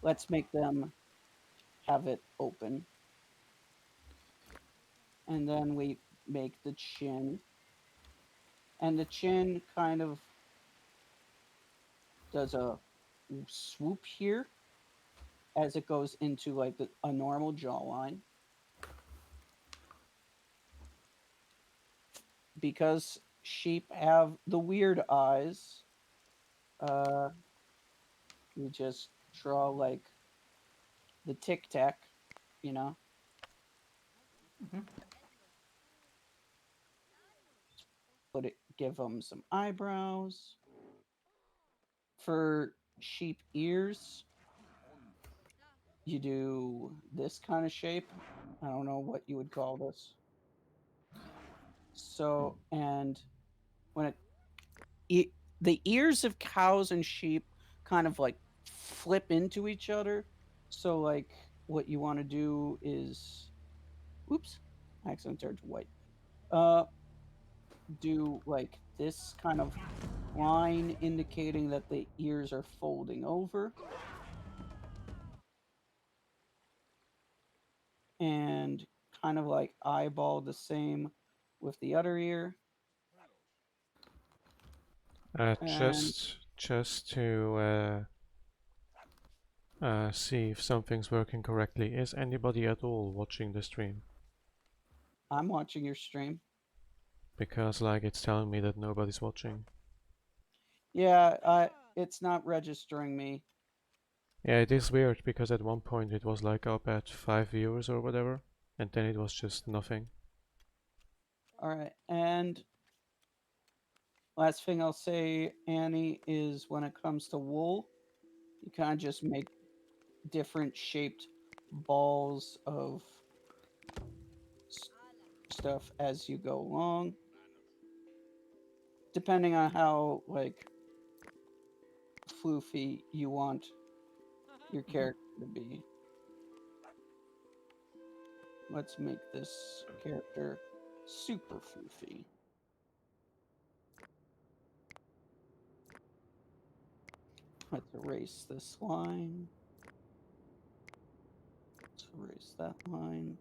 Let's make them have it open. And then we make the chin. And the chin kind of does a swoop here as it goes into like a normal jawline. Because sheep have the weird eyes, uh, we just draw like the tic tac, you know, Mhm. give them some eyebrows. For sheep ears, you do this kind of shape. I don't know what you would call this. So, and when the ears of cows and sheep kind of like flip into each other. So, like, what you want to do is, oops, I accidentally turned to white. Uh, do like this kind of line indicating that the ears are folding over, and kind of like eyeball the same with the other ear. And Just to see if something's working correctly. Is anybody at all watching the stream? I'm watching your stream. Because like it's telling me that nobody's watching. Yeah, it's not registering me. Yeah, it is weird because at one point it was like up at 5 viewers or whatever, and then it was just nothing. All right, and last thing I'll say, Annie, is when it comes to wool, you kind of just make different shaped balls of stuff as you go along, depending on how like floofy you want your character to be. Let's make this character super foofy. Let's erase this line. Let's erase that line.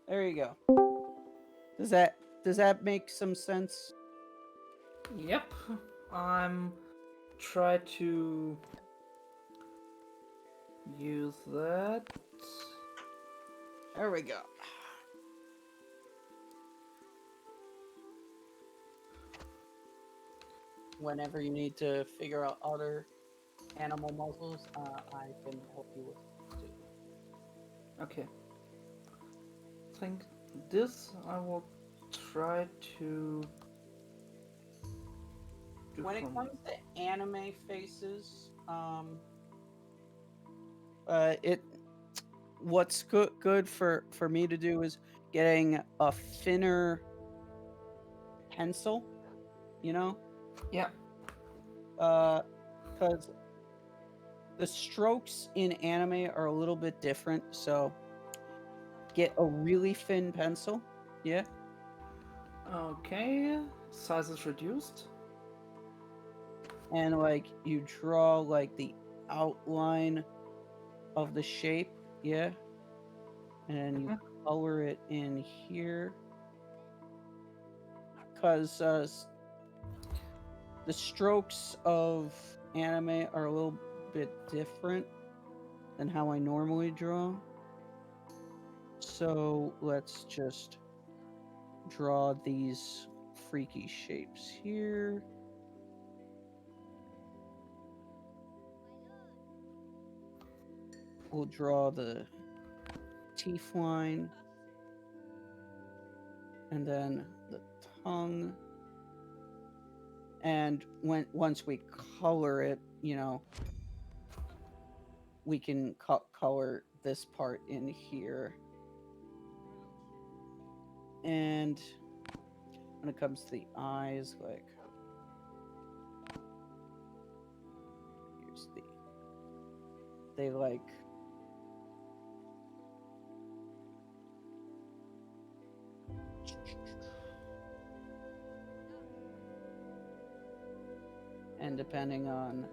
There you go. Does that make some sense? Yep. I'm try to use that. There we go. Whenever you need to figure out other animal muzzles, I can help you with it too. Okay. I think this I will try to do When it from comes to anime faces, it what's good for me to do is getting a thinner pencil, you know, yeah. because the strokes in anime are a little bit different. So get a really thin pencil, yeah, Okay. Size is reduced. and like you draw like the outline of the shape, yeah, and you color it in here because the strokes of anime are a little bit different than how I normally draw. So let's just draw these freaky shapes here. We'll draw the teeth line and then the tongue. And once we color it, you know, we can color this part in here. And when it comes to the eyes, like here's they like and depending on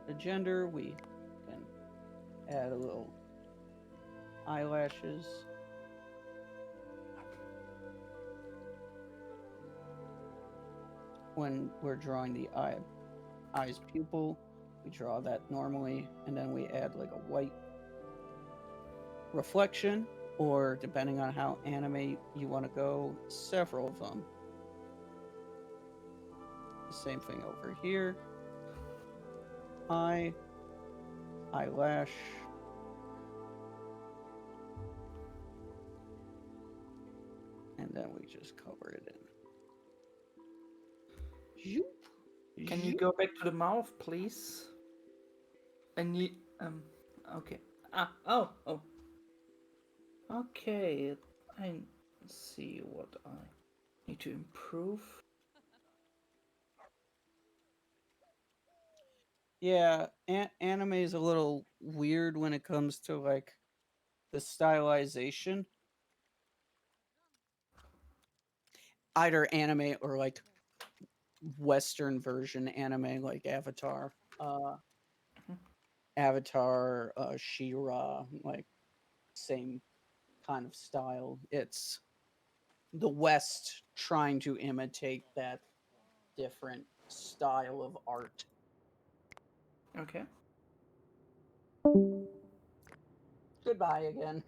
the gender, we can add a little eyelashes. When we're drawing the eye's pupil, we draw that normally, and then we add like a white reflection, or depending on how anime you want to go, several of them. The same thing over here. Eyelash. And then we just cover it in. Zoop. Can you Zoop. go back to the mouth, please? I need okay. Oh. Okay. I see what I need to improve. Yeah, anime is a little weird when it comes to like the stylization. Either anime or like Western version anime, like Avatar. Avatar, She-Ra, like same kind of style. It's the West trying to imitate that different style of art. Okay. Goodbye again.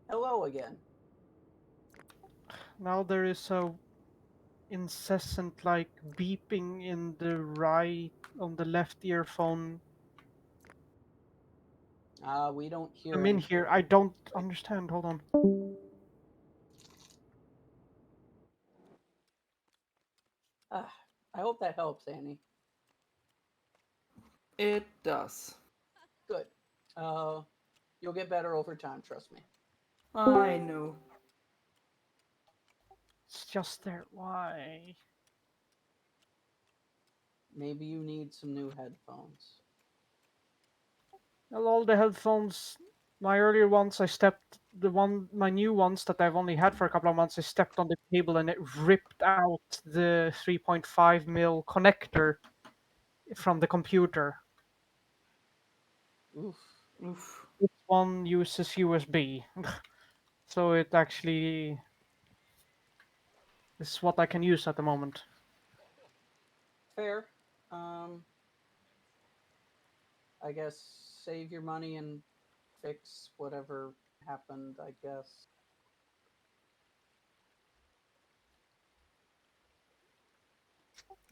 Hello again. Now there is a incessant like beeping in the right on the left earphone. We don't hear I'm in anything. here. I don't understand. Hold on. Ah, I hope that helps, Annie. It does. Good. Uh, you'll get better over time, trust me. I know. It's just there. Why? Maybe you need some new headphones. Well, all the headphones, my earlier ones, my new ones that I've only had for a couple of months, I stepped on the cable and it ripped out the 3.5 mil connector from the computer. Oof. Oof. This one uses USB, so it actually is what I can use at the moment. Fair. Um, I guess save your money and fix whatever happened, I guess.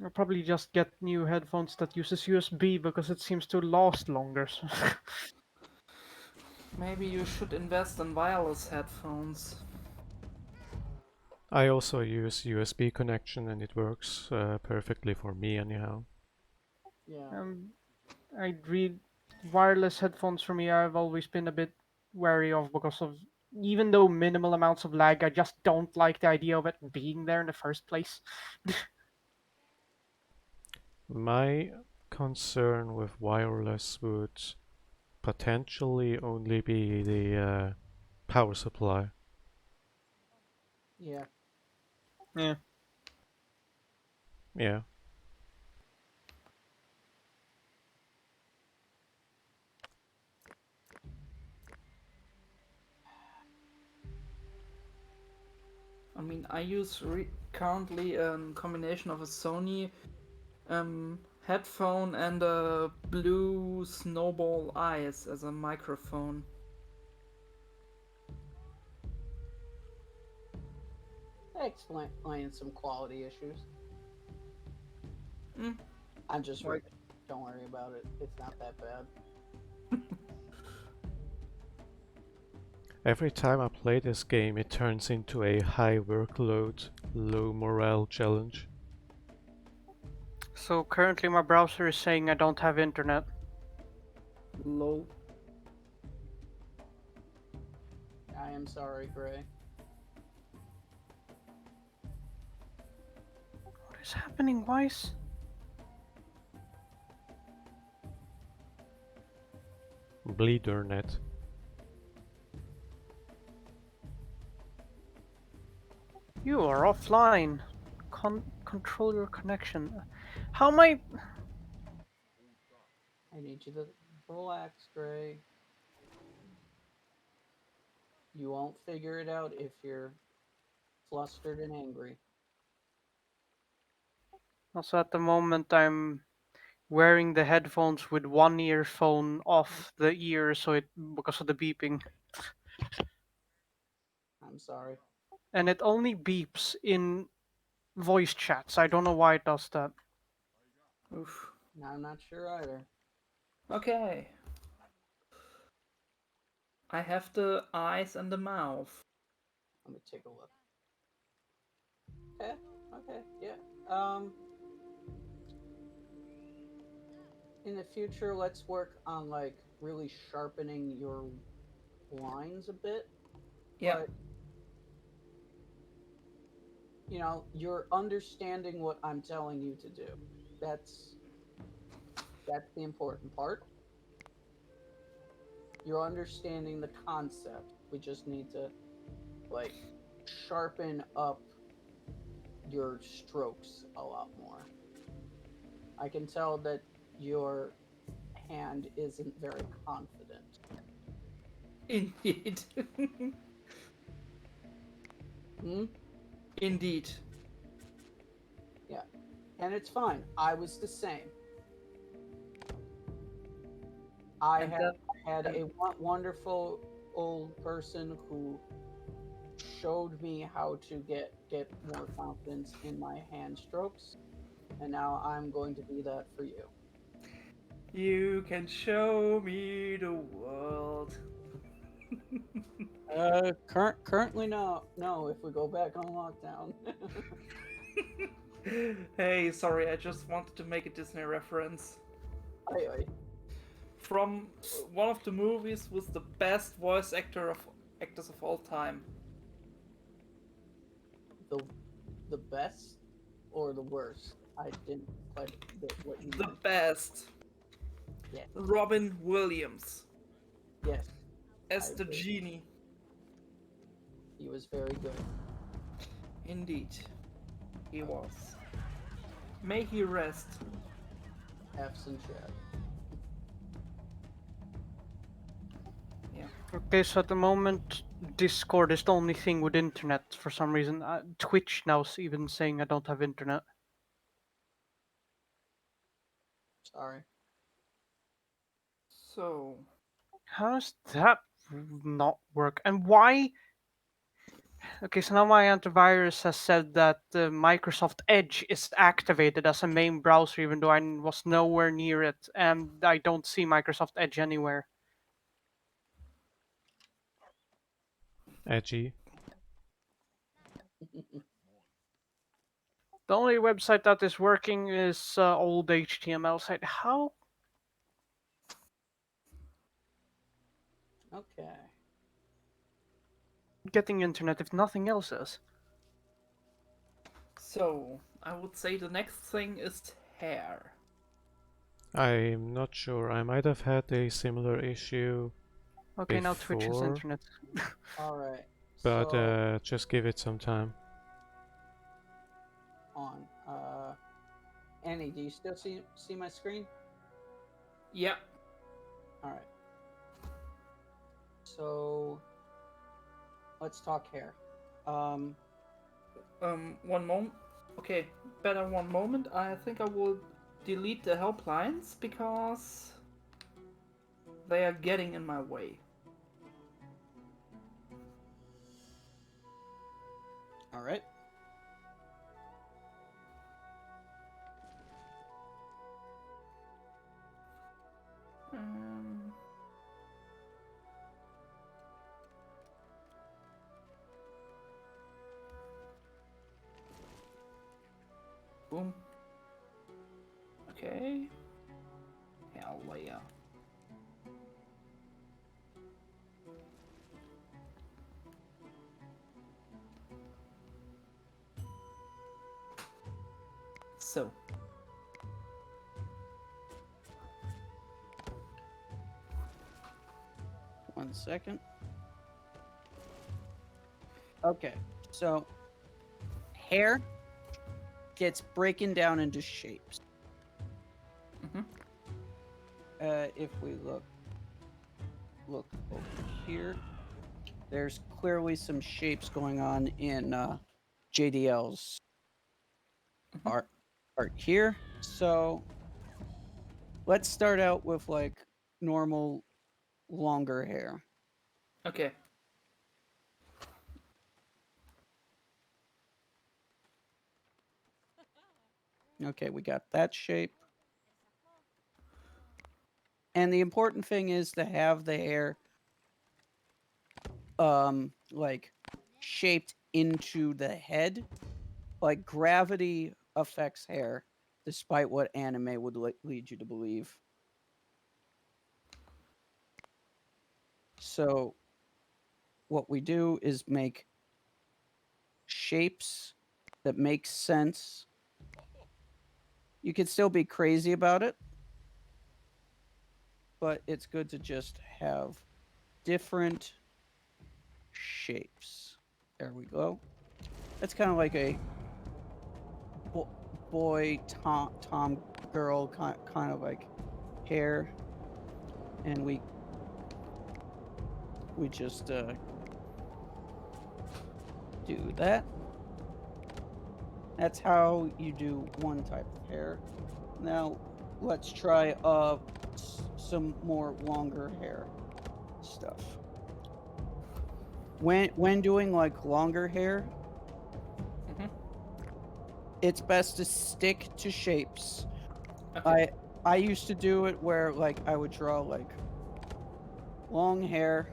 I'll probably just get new headphones that uses USB because it seems to last longer. Maybe you should invest in wireless headphones. I also use USB connection and it works perfectly for me anyhow. Yeah. um, I read wireless headphones for me. I've always been a bit wary of because of even though minimal amounts of lag, I just don't like the idea of it being there in the first place. My concern with wireless would potentially only be the power supply. Yeah. Yeah. Yeah. I mean, I use currently a combination of a Sony headphone and a blue Snowball Eyes as a microphone. Explain some quality issues. Mm, I'm just like, ribbing. Don't worry about it. It's not that bad. Every time I play this game, it turns into a high workload, low morale challenge. So currently my browser is saying I don't have internet. lol. I am sorry, Gray. What is happening, Weiss? Bleedernet. You are offline. Control your connection. How am I? I need you to relax, Gray. You won't figure it out if you're flustered and angry. Also, at the moment, I'm wearing the headphones with one earphone off the ear, so it because of the beeping, I'm sorry. and it only beeps in voice chats. I don't know why it does that. Oof. I'm not sure either. Okay. I have the eyes and the mouth. Let me take a look. Okay. Okay. Yeah. Um. In the future, let's work on like really sharpening your lines a bit. Yeah. But you're understanding what I'm telling you to do. That's that's the important part. You're understanding the concept. We just need to like sharpen up your strokes a lot more. I can tell that your hand isn't very confident. Indeed. Hmm? Indeed. Yeah. And it's fine. I was the same. I And had that had and a wonderful old person who showed me how to get more confidence in my hand strokes, and now I'm going to be that for you. you can show me the world. Currently no. If we go back on lockdown. Hey, sorry, I just wanted to make a Disney reference. Oi, oi. From one of the movies with the best voice actors of all time. The the best or the worst? I didn't quite get what you The meant. best. Yes, Robin Williams yes, I as the agree. genie. He was very good. Indeed, he Oh, was. May he rest. F's in chat. Yeah. Okay, so at the moment, Discord is the only thing with internet for some reason. Twitch now's even saying I don't have internet. Sorry. So, How does that not work? And why? Okay, so now my antivirus has said that Microsoft Edge is activated as a main browser, even though I was nowhere near it, and I don't see Microsoft Edge anywhere. Edgy. The only website that is working is old HTML site. How? Okay. Getting internet if nothing else is? so I would say the next thing is hair. I'm not sure. I might have had a similar issue Okay, now Twitch has before, internet. All right. but So just give it some time. on. Annie, do you still see my screen? Yeah. All right. So let's talk hair. Um. 1 moment. Okay, better 1 moment. I think I will delete the helplines because they are getting in my way. All right. Um, boom. Okay. Hell yeah. So, 1 second. Okay. So hair gets breaking down into shapes. mhm. If we look over here, there's clearly some shapes going on in JDL's Mhm. art here. So let's start out with like normal longer hair. Okay. Okay, we got that shape. And the important thing is to have the hair like shaped into the head. Like gravity affects hair despite what anime would lead you to believe. So what we do is make shapes that make sense. You could still be crazy about it, but it's good to just have different shapes. There we go. That's kind of like a boy Tom girl kind of like hair, and we just do that. That's how you do one type of hair. Now let's try some more longer hair stuff. When doing like longer hair, Mhm. it's best to stick to shapes. Okay. I used to do it where like I would draw like long hair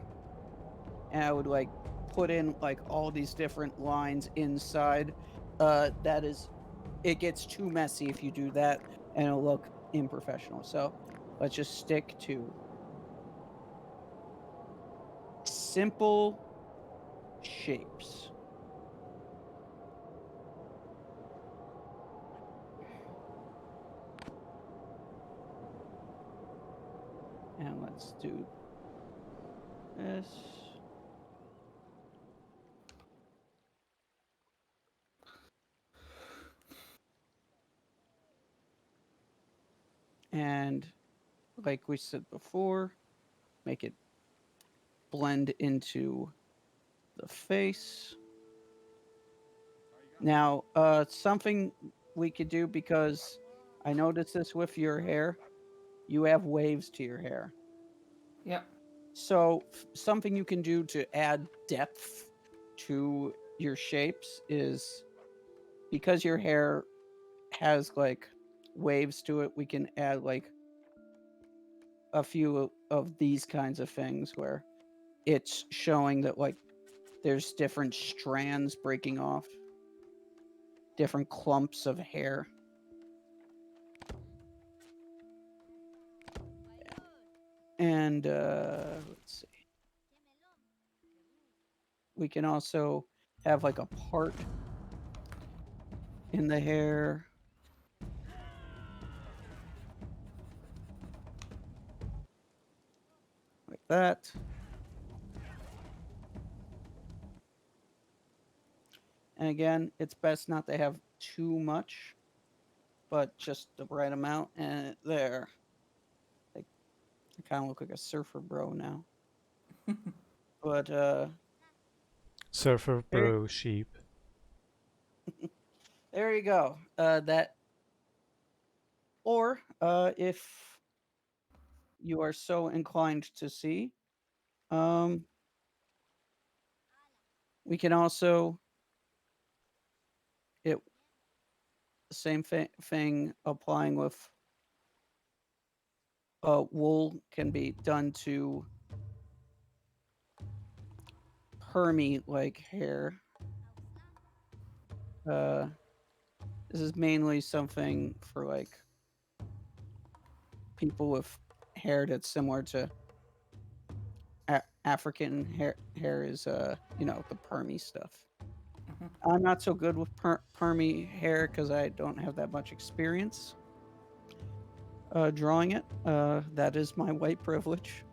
and I would like put in like all these different lines inside. That is it gets too messy if you do that, and it'll look unprofessional. So let's just stick to simple shapes. And let's do this. And like we said before, make it blend into the face. Now, something we could do, because I noticed this with your hair, you have waves to your hair. Yeah. So something you can do to add depth to your shapes is, because your hair has like waves to it, we can add like a few of these kinds of things where it's showing that like there's different strands breaking off, different clumps of hair. And let's see. We can also have like a part in the hair. Like that. And again, it's best not to have too much, but just the right amount. And there. Like, I kind of look like a surfer bro now. But Surfer Bro Sheep. there you go. That, or if you are so inclined to see, we can also it same thing applying with wool can be done to permy like hair. This is mainly something for like people with hair that's similar to African hair. Hair is you know, the permy stuff. I'm not so good with permy hair because I don't have that much experience drawing it. That is my white privilege.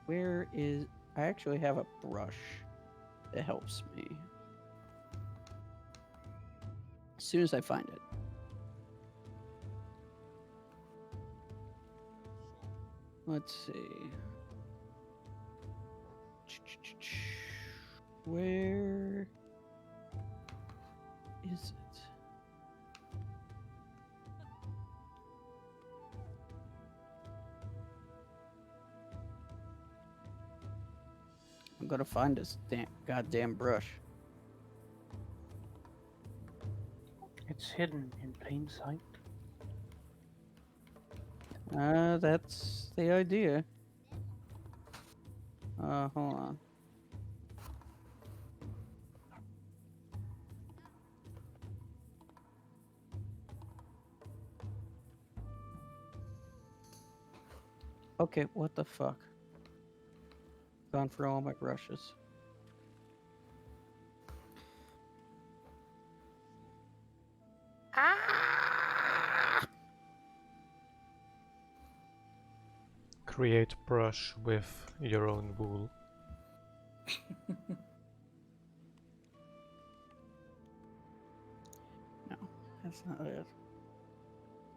Where is... I actually have a brush that helps me. As soon as I find it. Let's see. Where is it? I'm gonna find this goddamn brush. It's hidden in plain sight. That's the idea. Hold on. Okay, what the fuck? Gone for all my brushes. Create brush with your own wool. No, that's not it.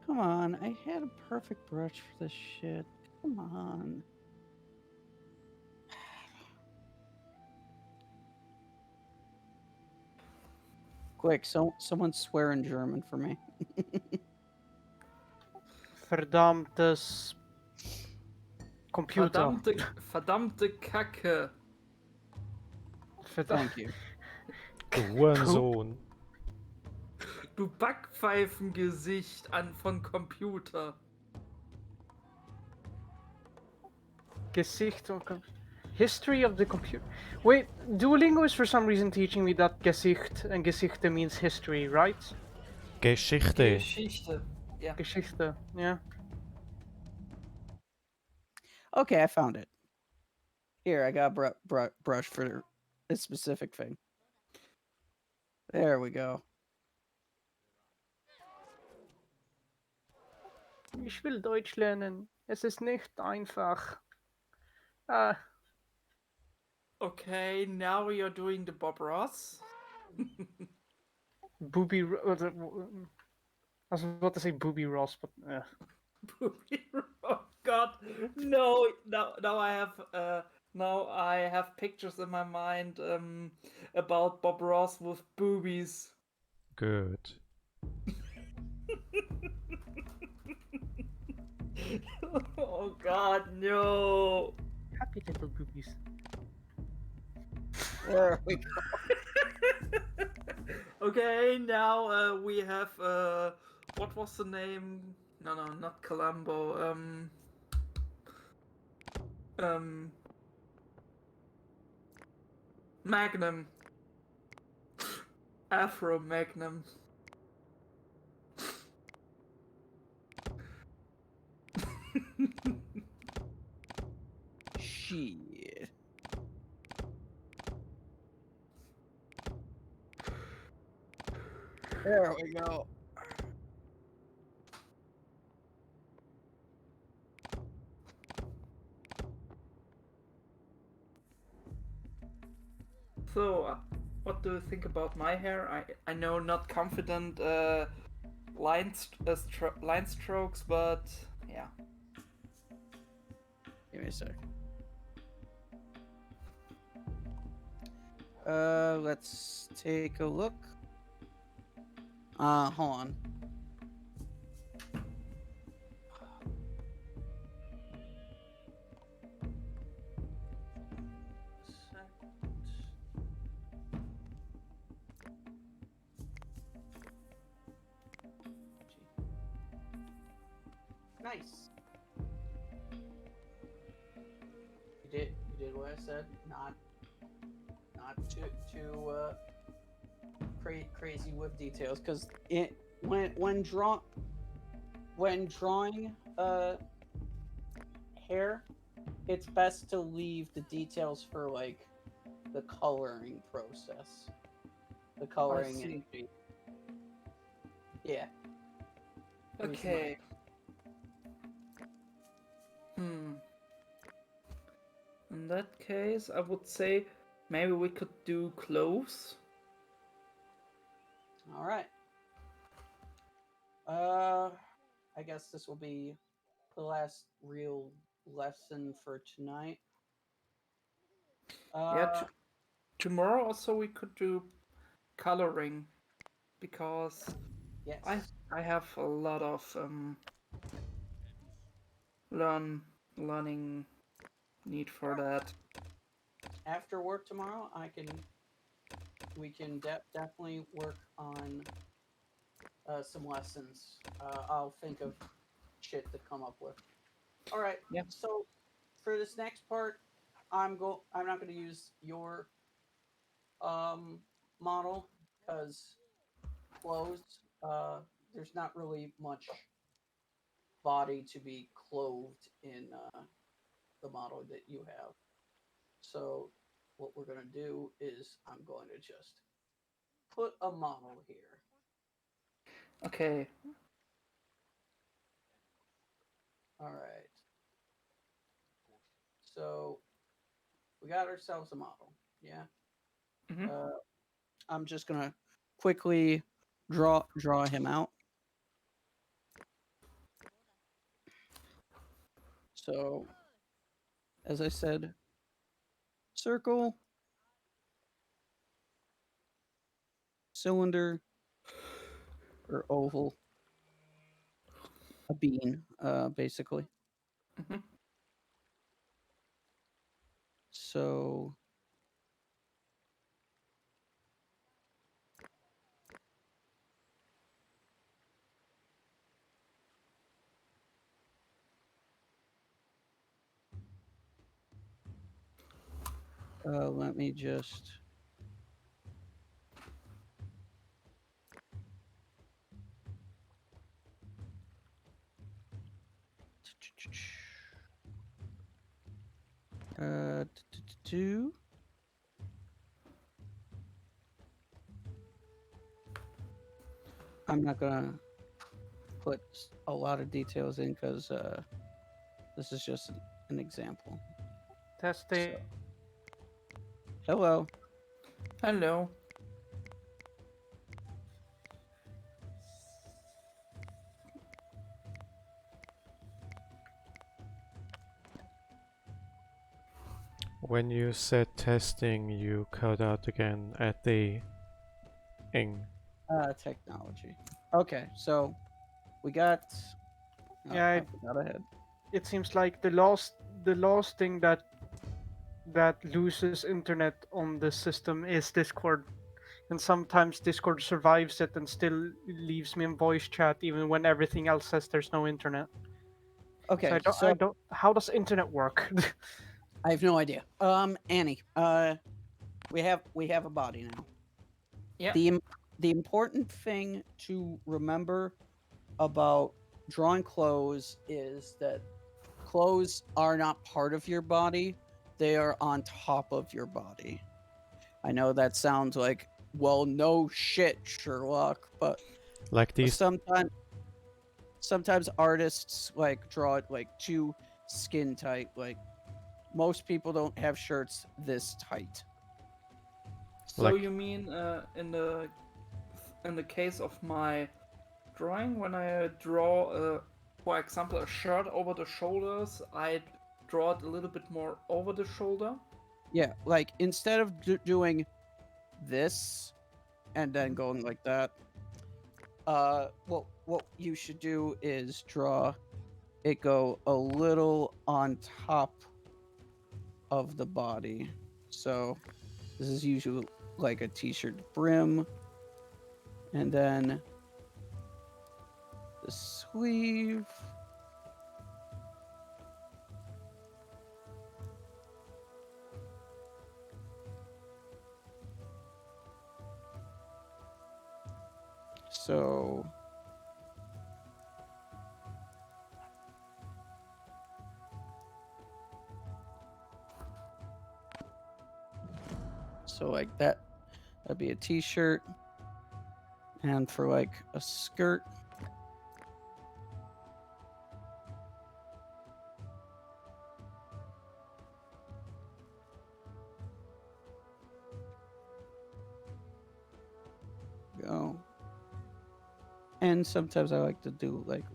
Come on, I had a perfect brush for this shit. Come on. Quick, someone swear in German for me. Verdammtes Computer. Verdammte Kacke. Thank you. Hurensohn. Du Backpfeifengesicht von Computer. Gesicht or history of the computer. Wait, Duolingo is for some reason teaching me that Gesicht and Gesichte means history, right? Geschichte. Geschichte. Yeah. Geschichte, yeah. Okay, I found it. Here, I got a brush for this specific thing. There we go. Ich will Deutsch lernen. Es ist nicht einfach. Ah, Okay, now you're doing the Bob Ross. booby. I was about to say booby Ross, but Oh God, no! Now I have pictures in my mind about Bob Ross with boobies. Good. Oh God, no! happy little boobies. There we go. Okay, now we have what was the name? No, not Columbo. Magnum. Afro Magnum. Shit. There we go. So, what do you think about my hair? I know not confident line strokes, but yeah. Give me a sec. Let's take a look. Hold on. Nice. You did what I said. Not too crazy with details, because it when drawing hair, it's best to leave the details for like the coloring process. The coloring see. and shape. Yeah. At least Okay. In that case, I would say maybe we could do clothes. All right. I guess this will be the last real lesson for tonight. Yeah, tomorrow also we could do coloring because Yes. I have a lot of learning need for that. After work tomorrow, we can definitely work on some lessons. I'll think of shit to come up with. All right. Yeah. So for this next part, I'm not going to use your model because clothes. There's not really much body to be clothed in the model that you have. So what we're going to do is I'm going to just put a model here. Okay. All right. So we got ourselves a model. Yeah. Mhm. I'm just gonna quickly draw him out. So, as I said, circle, cylinder, or oval, a bean, basically. Mhm. So Let me just. Two. I'm not gonna put a lot of details in because this is just an example. Testing. So, hello. Hello. When you said testing, you cut out again at the ing. Technology. Okay, so we got. Oh, Yeah, I forgot ahead. it seems like the last thing that loses internet on the system is Discord, and sometimes Discord survives it and still leaves me in voice chat even when everything else says there's no internet. So Okay, I so don't. How does internet work? I have no idea. Annie. We have a body now. Yeah. The important thing to remember about drawing clothes is that clothes are not part of your body, they are on top of your body. I know that sounds like, well, no shit, Sherlock, but Like these. sometimes artists like draw it like too skin tight. Like most people don't have shirts this tight. So Like you mean in the case of my drawing, when I draw, for example, a shirt over the shoulders, I draw it a little bit more over the shoulder. Yeah, like instead of doing this and then going like that, what you should do is draw it go a little on top of the body. So this is usually like a t-shirt brim, and then the sleeve. So like that'd be a t-shirt, and for like a skirt, go. And sometimes I like to do like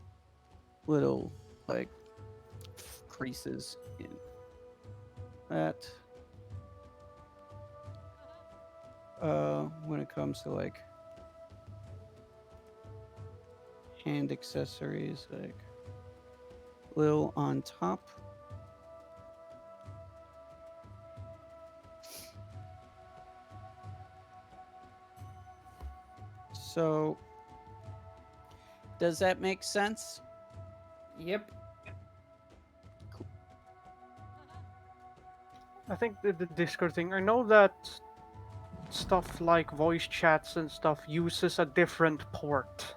little like creases in that. When it comes to like hand accessories, like little on top. So does that make sense? Yep. I think the Discord thing. I know that stuff like voice chats and stuff uses a different port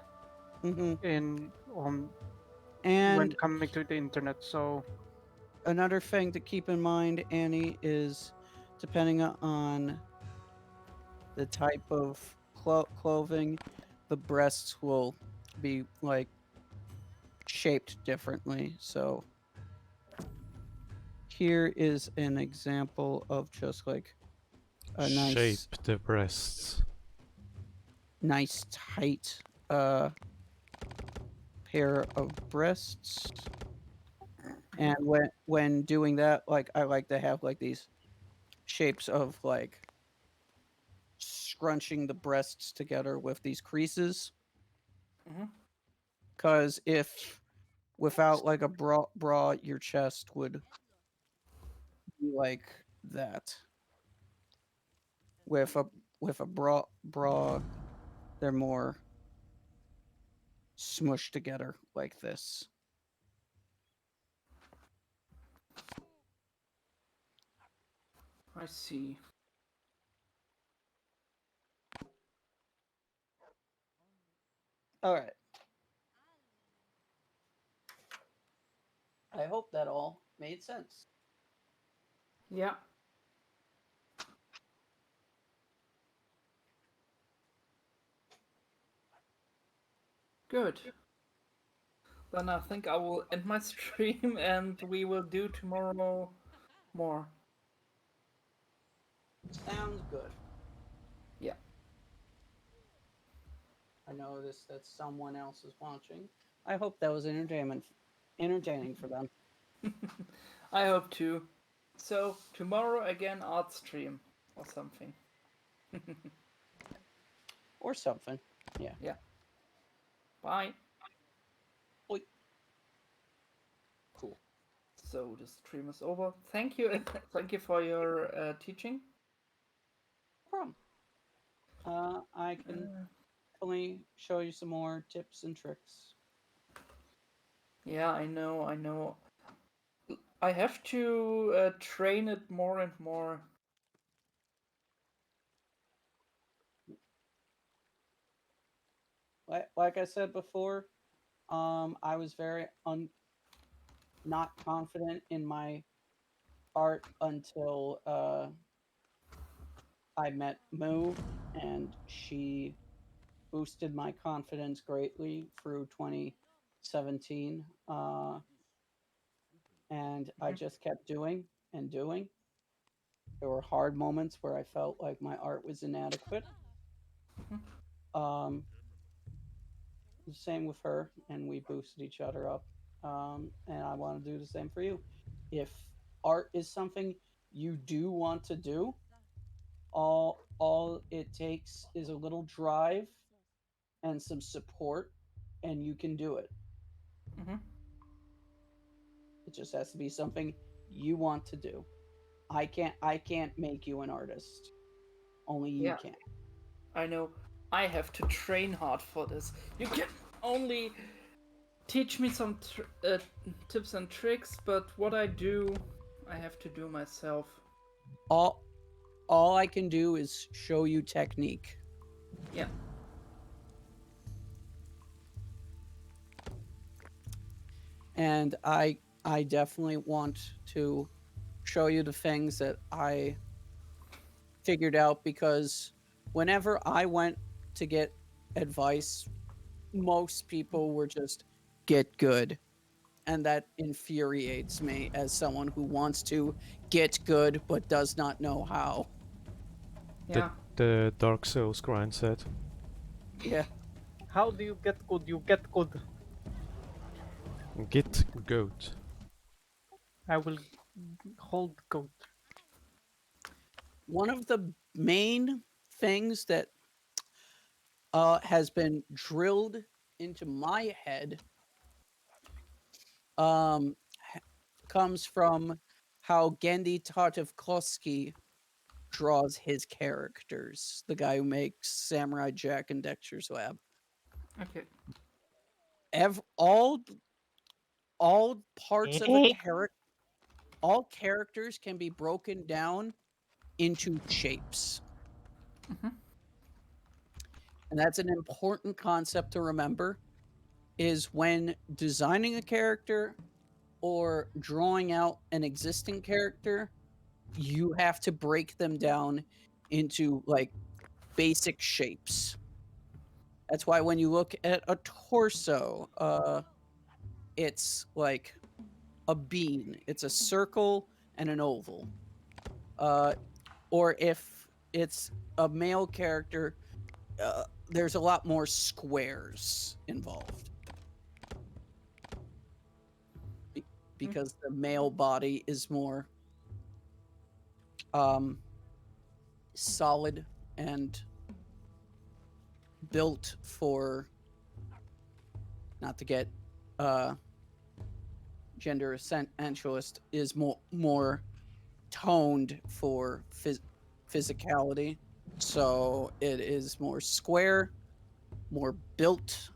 Mm-hmm. in on when And coming to the internet. So another thing to keep in mind, Annie, is depending on the type of clothing, the breasts will be like shaped differently. So here is an example of just like a shape the breasts. nice tight pair of breasts. And when doing that, like I like to have like these shapes of like scrunching the breasts together with these creases. Mhm. Because if without like a bra, your chest would be like that. With a bra, they're more smushed together like this. I see. All right. I hope that all made sense. Yeah. Good. Then I think I will end my stream and we will do tomorrow more. Sounds good. Yeah. I noticed that someone else is watching. I hope that was entertaining for them. I hope too. So tomorrow again art stream or something. Or something. Yeah. Yeah. Bye. Oi. Cool. So the stream is over. Thank you. Thank you for your teaching. No problem. I can definitely show you some more tips and tricks. Yeah, I know. I have to train it more and more. Like I said before, I was very not confident in my art until I met Moo, and she boosted my confidence greatly through 2017. And I just kept doing and doing. There were hard moments where I felt like my art was inadequate. Um, Same with her, and we boosted each other up. And I want to do the same for you. If art is something you do want to do, all it takes is a little drive and some support, and you can do it. Mm-hmm. It just has to be something you want to do. I can't make you an artist. Only you Yeah, can. I know. I have to train hard for this. You can only teach me some tips and tricks, but what I do, I have to do myself. All all I can do is show you technique. Yeah. And I definitely want to show you the things that I figured out, because whenever I went to get advice, most people were just get good. And that infuriates me as someone who wants to get good but does not know how. Yeah. The Dark Souls grind set. Yeah. How do you get good? You get good. Git goat. I will hold goat. One of the main things that has been drilled into my head um, comes from how Gendy Tartakovsky draws his characters, the guy who makes Samurai Jack and Dexter's Lab. Okay. All parts of a character, all characters can be broken down into shapes. Mhm. And that's an important concept to remember, is when designing a character or drawing out an existing character, you have to break them down into like basic shapes. That's why when you look at a torso, it's like a bean. It's a circle and an oval. Or if it's a male character, there's a lot more squares involved. Because the male body is more solid and built for, not to get gender essentialist, is more toned for physicality. So it is more square, more built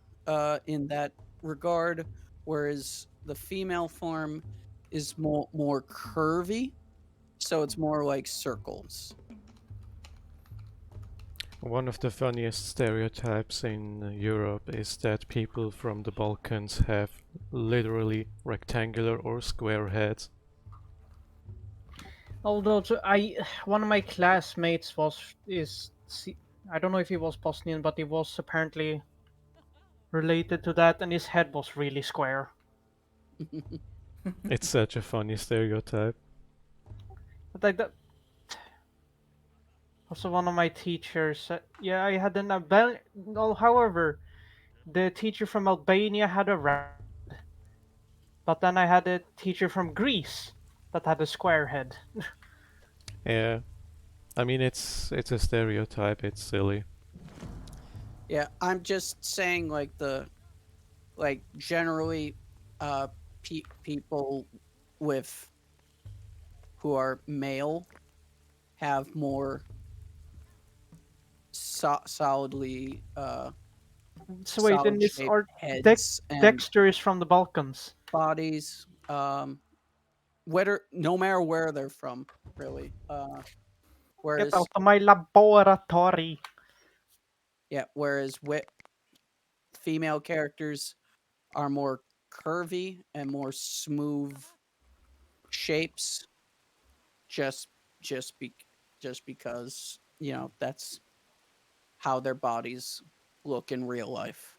in that regard, whereas the female form is more curvy. So it's more like circles. One of the funniest stereotypes in Europe is that people from the Balkans have literally rectangular or square heads. Although one of my classmates I don't know if he was Bosnian, but he was apparently related to that, and his head was really square. It's such a funny stereotype. But like that, also one of my teachers. Yeah, I had an Albanian. No, however, the teacher from Albania had a round head, but then I had a teacher from Greece that had a square head. Yeah, I mean it's a stereotype. It's silly. Yeah, I'm just saying like generally people with who are male have more solidly So wait, solid then this shaped art heads and Dexter is from the Balkans. bodies, whether no matter where they're from, really. Get out Whereas of my laboratory. yeah, whereas female characters are more curvy and more smooth shapes, just just be just because that's how their bodies look in real life.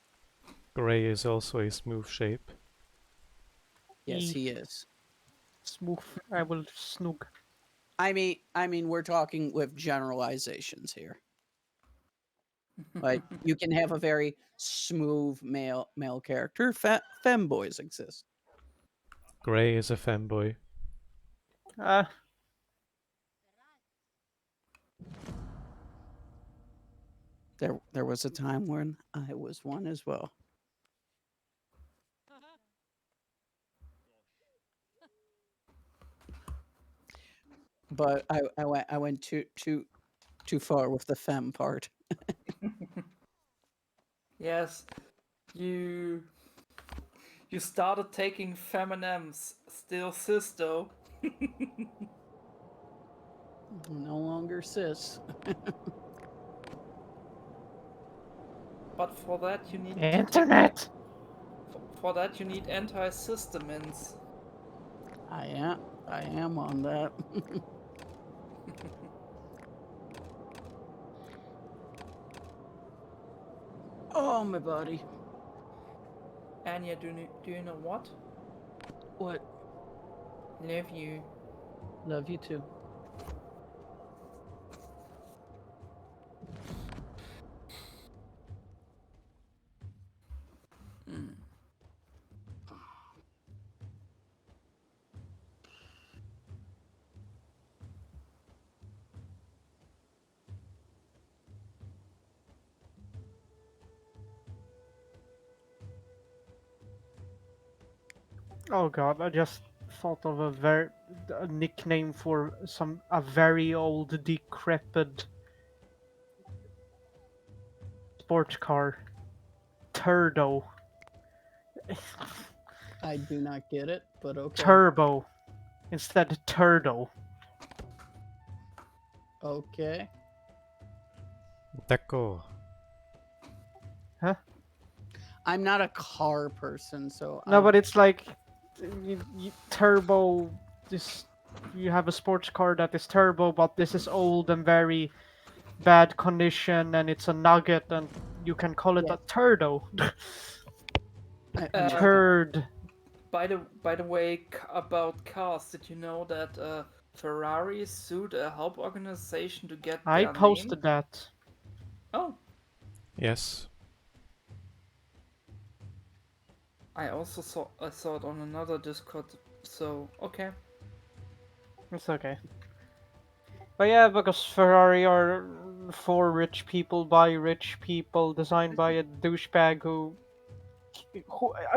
Gray is also a smooth shape. Yes, E he is. smooth. I will snoog. I mean, we're talking with generalizations here. Like you can have a very smooth male character. Femboys exist. Gray is a femboy. Uh, There was a time when I was one as well. But I went too far with the femme part. Yes, you you started taking feminims, still cis though. No longer cis. But for that you need to take internet. for that you need anti-histamines. I am on that. Oh, my body. Anya, do you know what? What? Love you. Love you too. Oh god, I just thought of a nickname for a very old decrepit sports car. Turdo. I do not get it, but okay. Turbo. Instead Turdo. Okay. D'accord. Huh? I'm not a car person, so No, but it's like turbo. This you have a sports car that is turbo, but this is old and very bad condition, and it's a nugget, and you can call it Yeah. a turdo. I Uh, Turd. By the way, about cars, did you know that Ferrari sued a help organization to get I their name? posted that. Oh, Yes. I also saw it on another Discord. So okay. It's okay. But yeah, because Ferrari are for rich people by rich people, designed by a douchebag who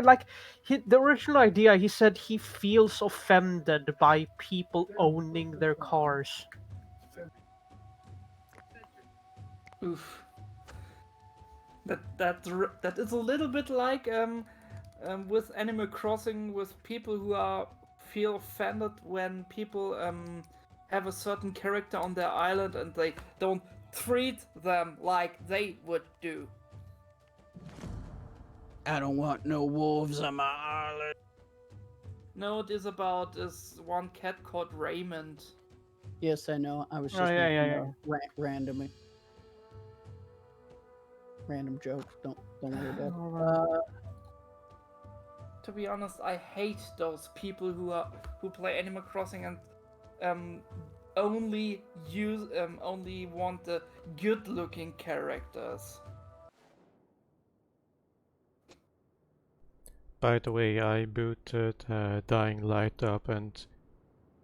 like the original idea. He said he feels offended by people owning their cars. Oof. That is a little bit like with Animal Crossing with people who are feel offended when people have a certain character on their island and they don't treat them like they would do. I don't want no wolves on my island. No, it is about this one cat called Raymond. Yes, I know. I was Oh just yeah, making yeah, a random joke. Don't worry about it. To be honest, I hate those people who play Animal Crossing and only want the good-looking characters. By the way, I booted Dying Light up, and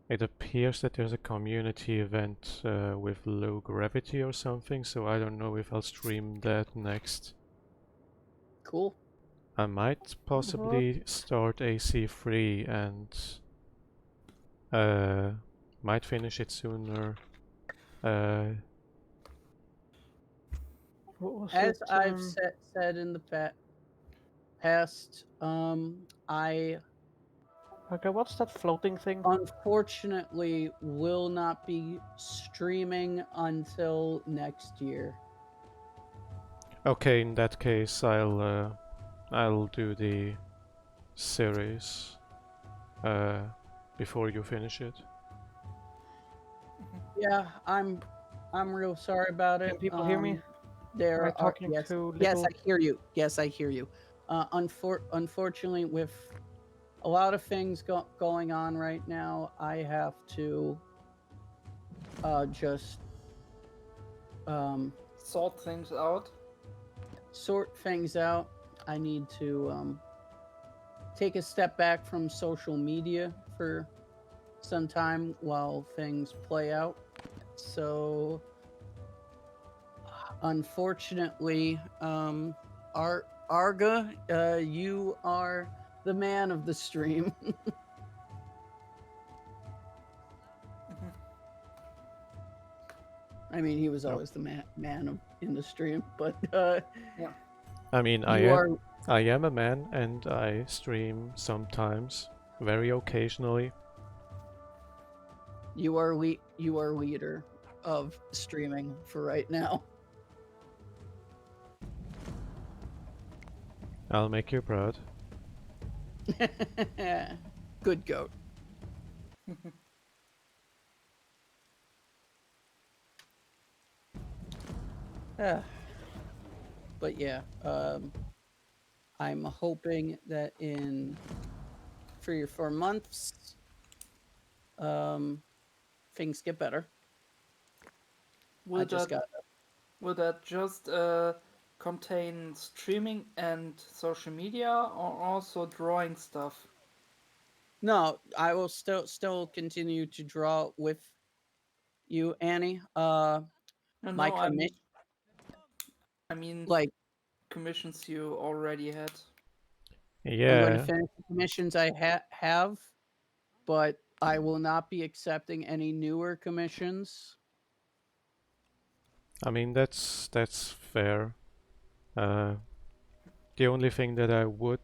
it appears that there's a community event with low gravity or something, so I don't know if I'll stream that next. Cool. I might possibly start AC3 and might finish it sooner. What was As it? I've said in the past, I Okay, what's that floating thing? unfortunately will not be streaming until next year. Okay, in that case, I'll do the series before you finish it. Yeah, I'm real sorry about it. Can people hear me? There Am I are talking yes, too yes, little? I hear you. Yes, I hear you. Unfortunately, with a lot of things going on right now, I have to just Sort things out. sort things out. I need to take a step back from social media for some time while things play out. So, unfortunately, Arga, you are the man of the stream. I mean, he was always the man in the stream, but Yeah. I mean, you I am a man and I stream sometimes, very occasionally. you are leader of streaming for right now. I'll make you proud. Good goat. But yeah, I'm hoping that in 3 or 4 months, things get better. Will that just contain streaming and social media, or also drawing stuff? No, I will still continue to draw with you, Annie. My No, commission, I mean like commissions you already had. I'm going to Yeah, finish the commissions I have, but I will not be accepting any newer commissions. I mean that's fair. The only thing that I would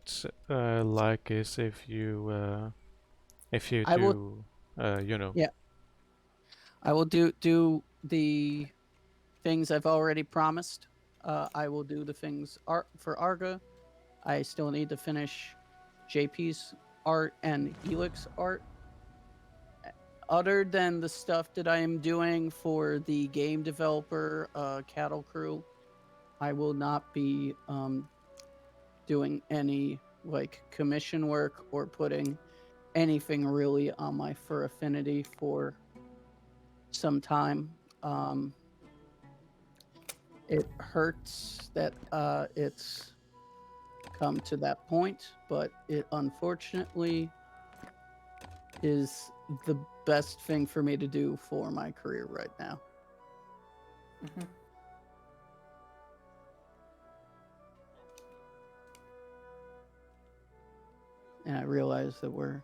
like is if you I will, do you know. yeah, I will do the things I've already promised. I will do the things for Arga. I still need to finish JP's art and Helix art. Other than the stuff that I am doing for the game developer Cattle Crew, I will not be doing any like commission work or putting anything really on my Fur Affinity for some time. It hurts that it's come to that point, but it unfortunately is the best thing for me to do for my career right now. And I realize that we're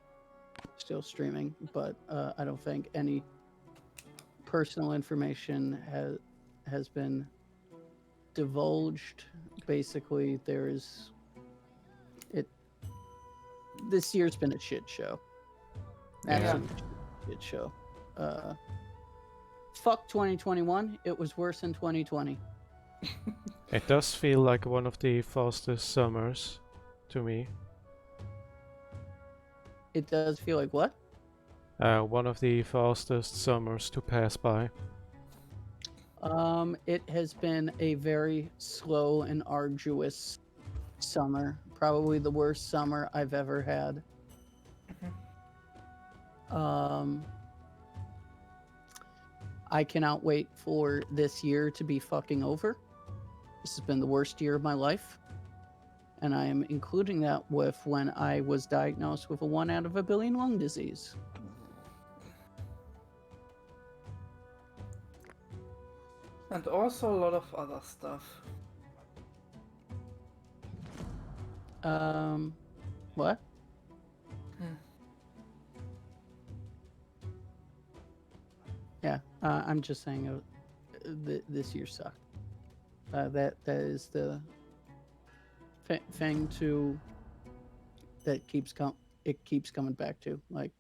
still streaming, but I don't think any personal information has been divulged. Basically, this year's been a shit show. Absolute shit show. fuck 2021. It was worse in 2020. It does feel like one of the fastest summers to me. It does feel like what? One of the fastest summers to pass by. It has been a very slow and arduous summer. Probably the worst summer I've ever had. I cannot wait for this year to be fucking over. This has been the worst year of my life. And I am including that with when I was diagnosed with a 1 out of a billion lung disease. And also a lot of other stuff. What? Yeah, I'm just saying this year sucked. That is the thing to that keeps coming back to. Like,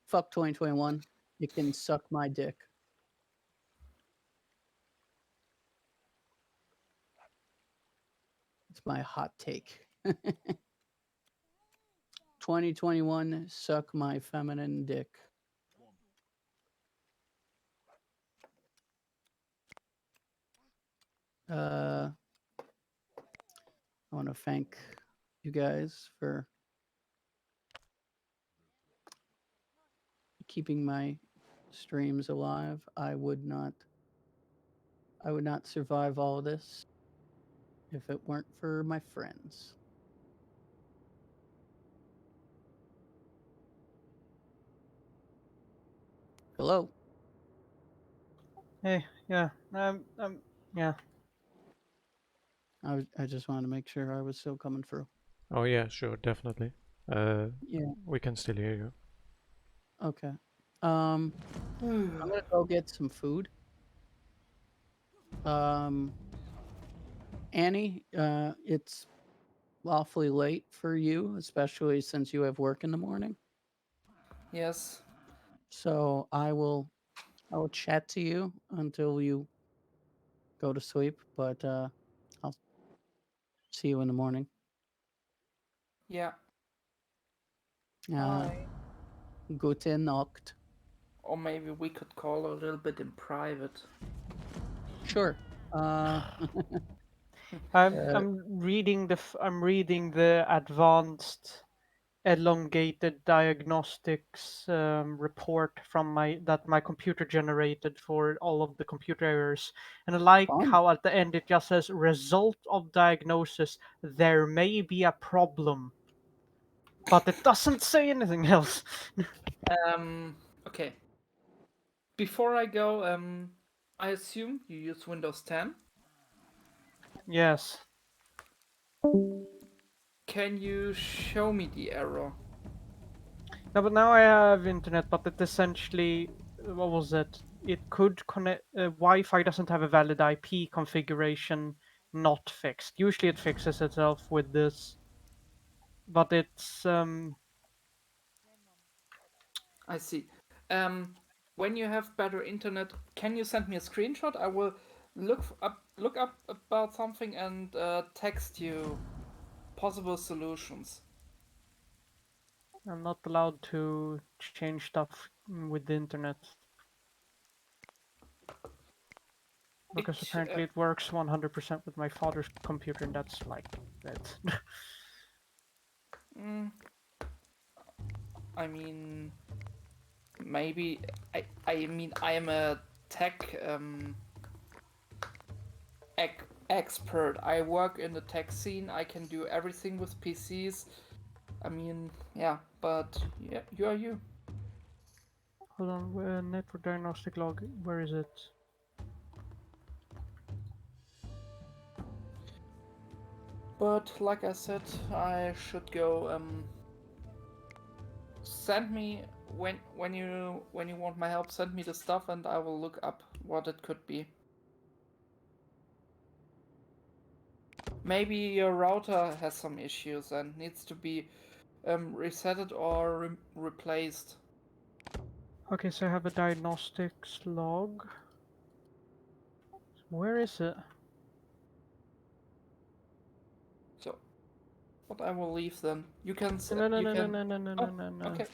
fuck 2021. It can suck my dick. It's my hot take. 2021, suck my feminine dick. I want to thank you guys for keeping my streams alive. I would not survive all of this if it weren't for my friends. Hello. Hey, yeah, yeah. I just wanted to make sure I was still coming through. Oh yeah, sure, definitely. Yeah. We can still hear you. Okay. I'm gonna go get some food. Annie, it's awfully late for you, especially since you have work in the morning. Yes. So I will chat to you until you go to sleep, but I'll see you in the morning. Yeah. Uh, Bye. Gute Nacht. Or maybe we could call a little bit in private. Sure. I'm reading the advanced elongated diagnostics report from my computer generated for all of the computer errors, and I like Fun. how at the end it just says result of diagnosis, there may be a problem, but it doesn't say anything else. Okay. Before I go, I assume you use Windows 10. Yes. Can you show me the error? No, but now I have internet, but it essentially, what was it? It could connect. Wi-Fi doesn't have a valid IP configuration, not fixed. Usually it fixes itself with this, but it's I see. When you have better internet, can you send me a screenshot? I will look up about something and text you possible solutions. I'm not allowed to change stuff with the internet because apparently it works 100% with my father's computer, and that's like it. I mean, maybe I mean I am a tech expert. I work in the tech scene. I can do everything with PCs. I mean, yeah, but yeah, you are you. Hold on, network diagnostic log. Where is it? But like I said, I should go. Send me when you want my help. Send me the stuff, and I will look up what it could be. Maybe your router has some issues and needs to be resetted or replaced. Okay, so I have a diagnostics log. Where is it? So, what I will leave then. You can. No, no, You no, no, can. no, no, no, Oh, no, no, no. okay.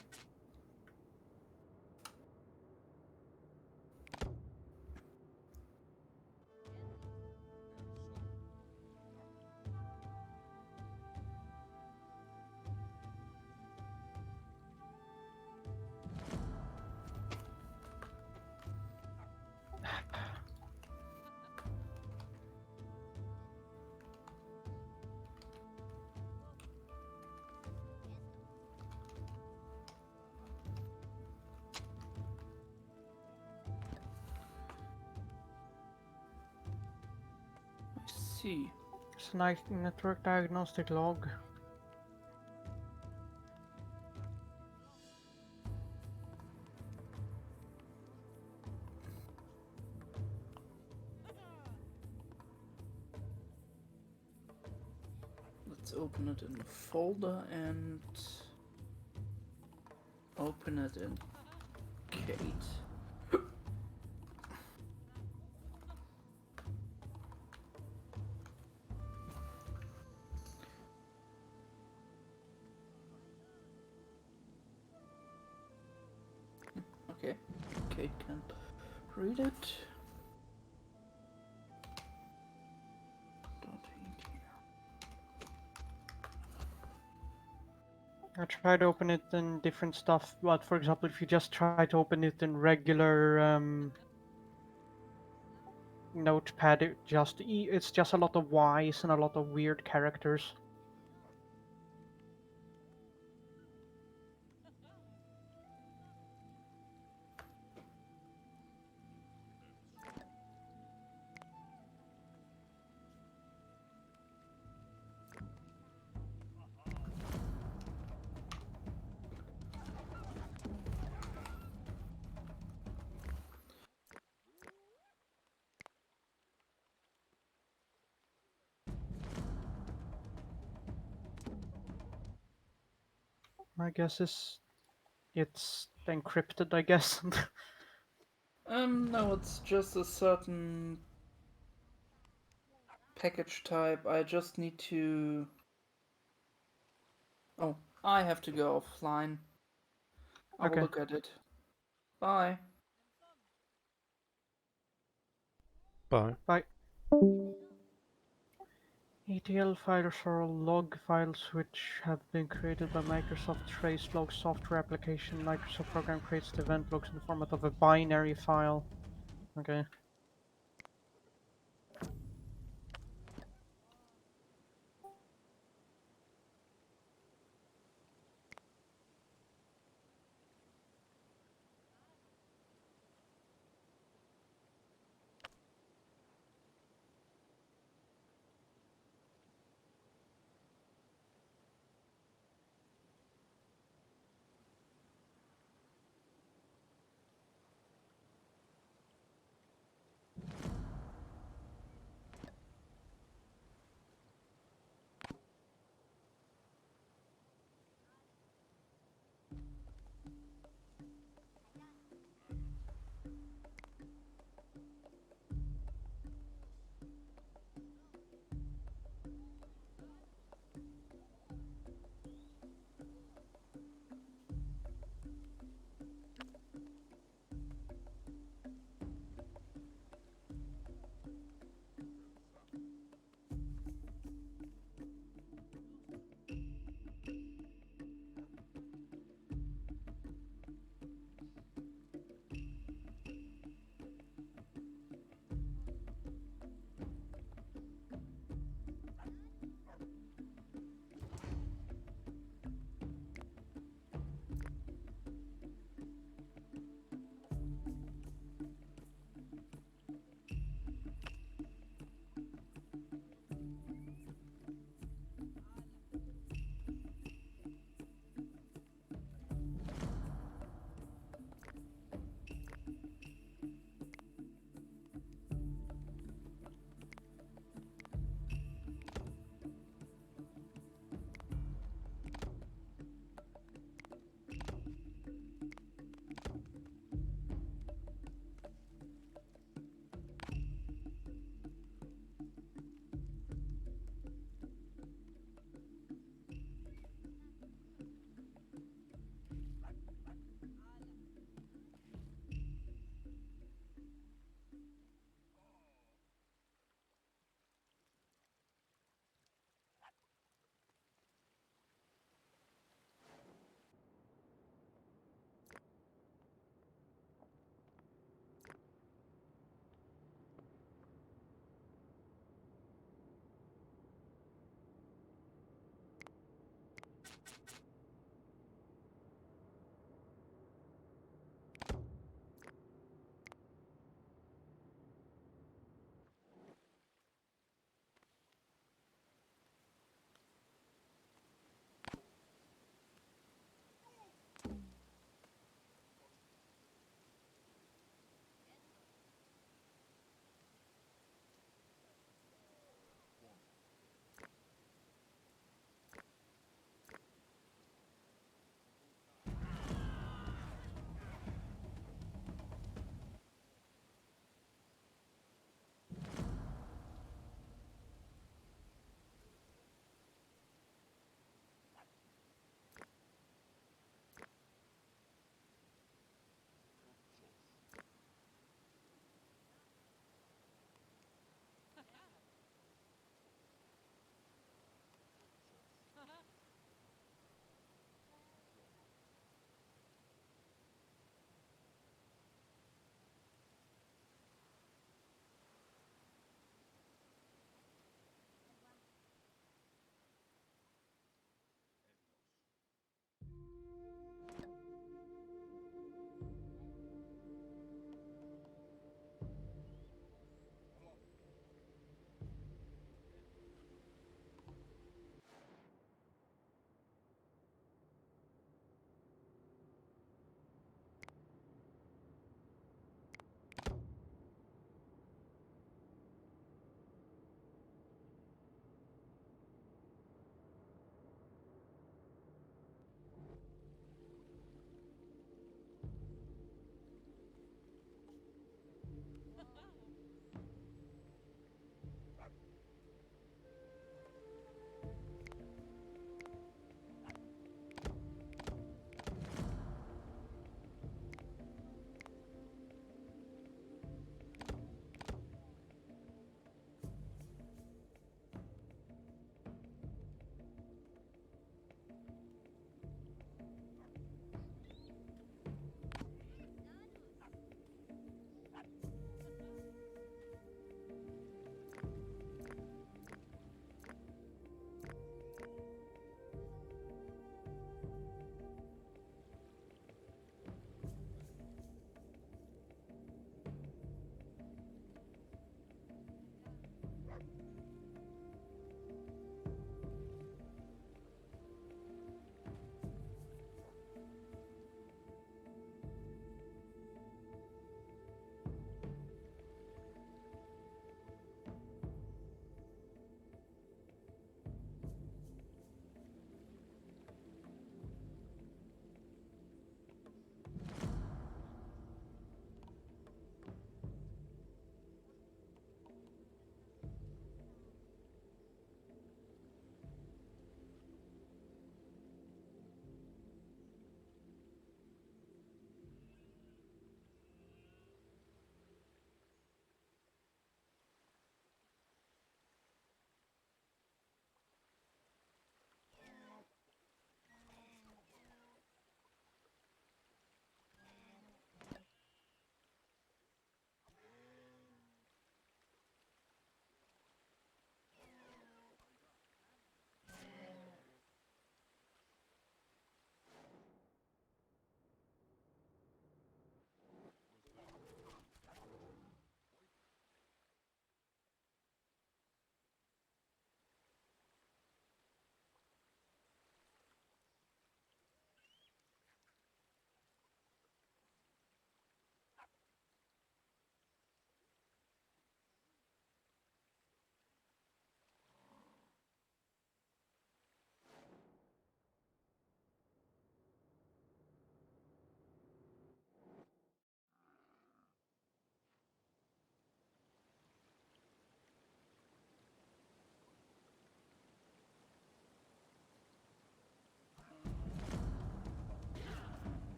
I see. It's a nice network diagnostic log. Let's open it in the folder and open it in Kate. Okay, Kate can read it. I tried to open it in different stuff, but for example, if you just try to open it in regular notepad, it's just a lot of Y's and a lot of weird characters. My guess is it's encrypted, I guess. No, it's just a certain package type. I just need to. Oh, I have to go offline. I will Okay. look at it. Bye. Bye. Bye. ETL files are log files which have been created by Microsoft Tracelog software application. Microsoft program creates the event logs in the format of a binary file. Okay.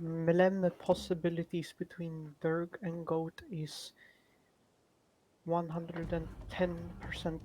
Millennium possibilities between Derg and Goat is 110%.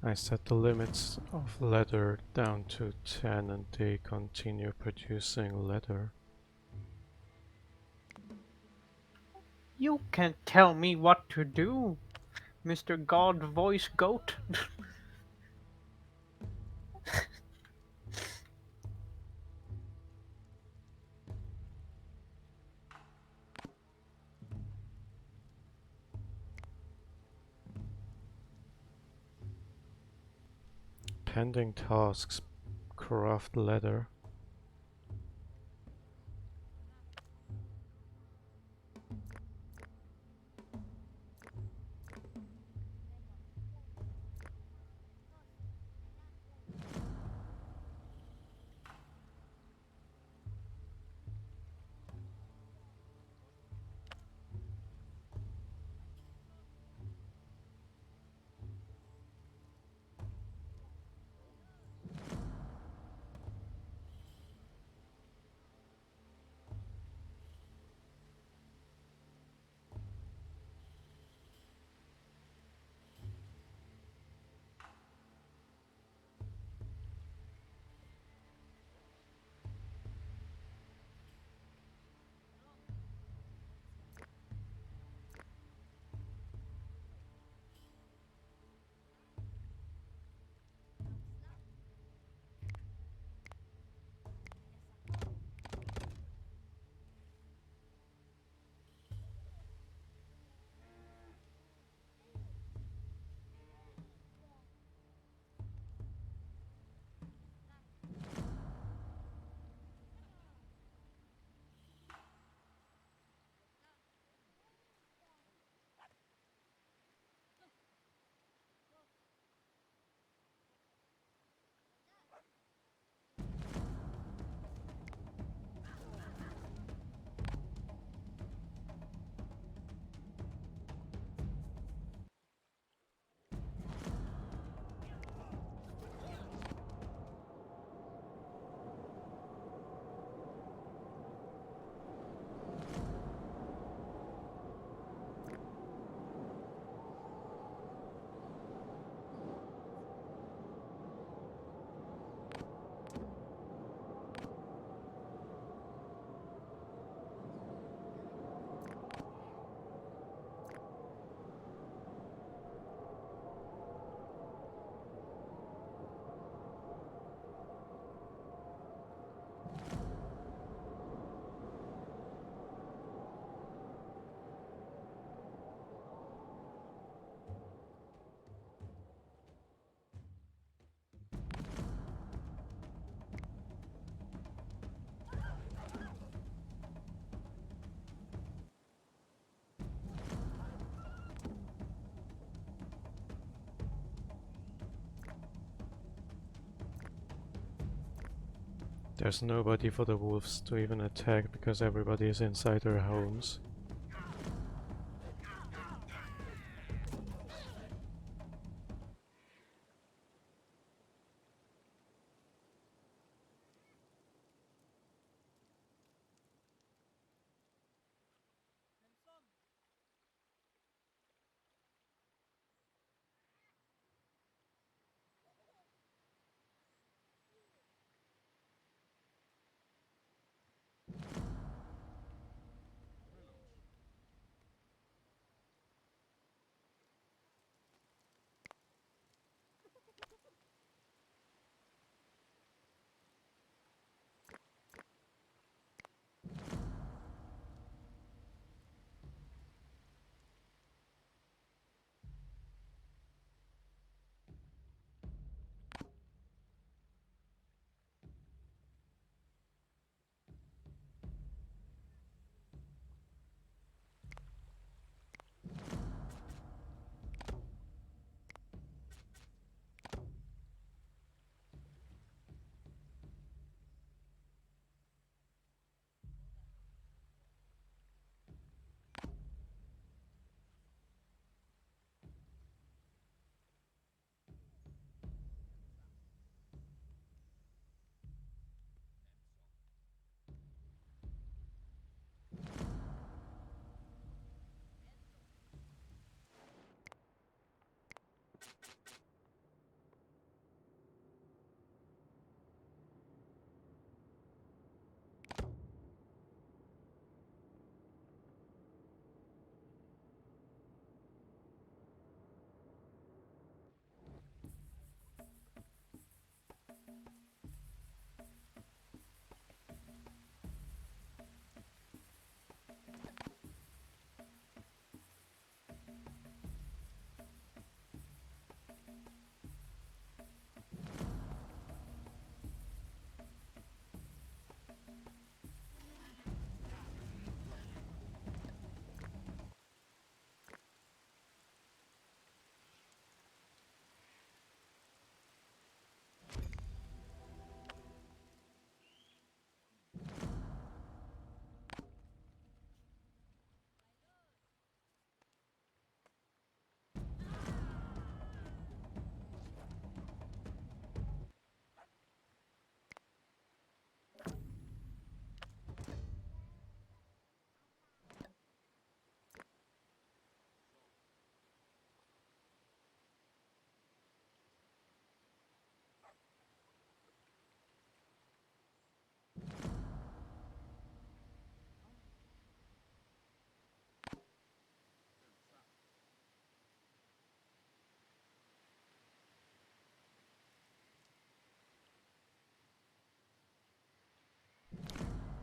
I set the limits of leather down to 10 and they continue producing leather. You can't tell me what to do, Mr. God Voice Goat. Pending tasks, craft leather. There's nobody for the wolves to even attack because everybody is inside their homes.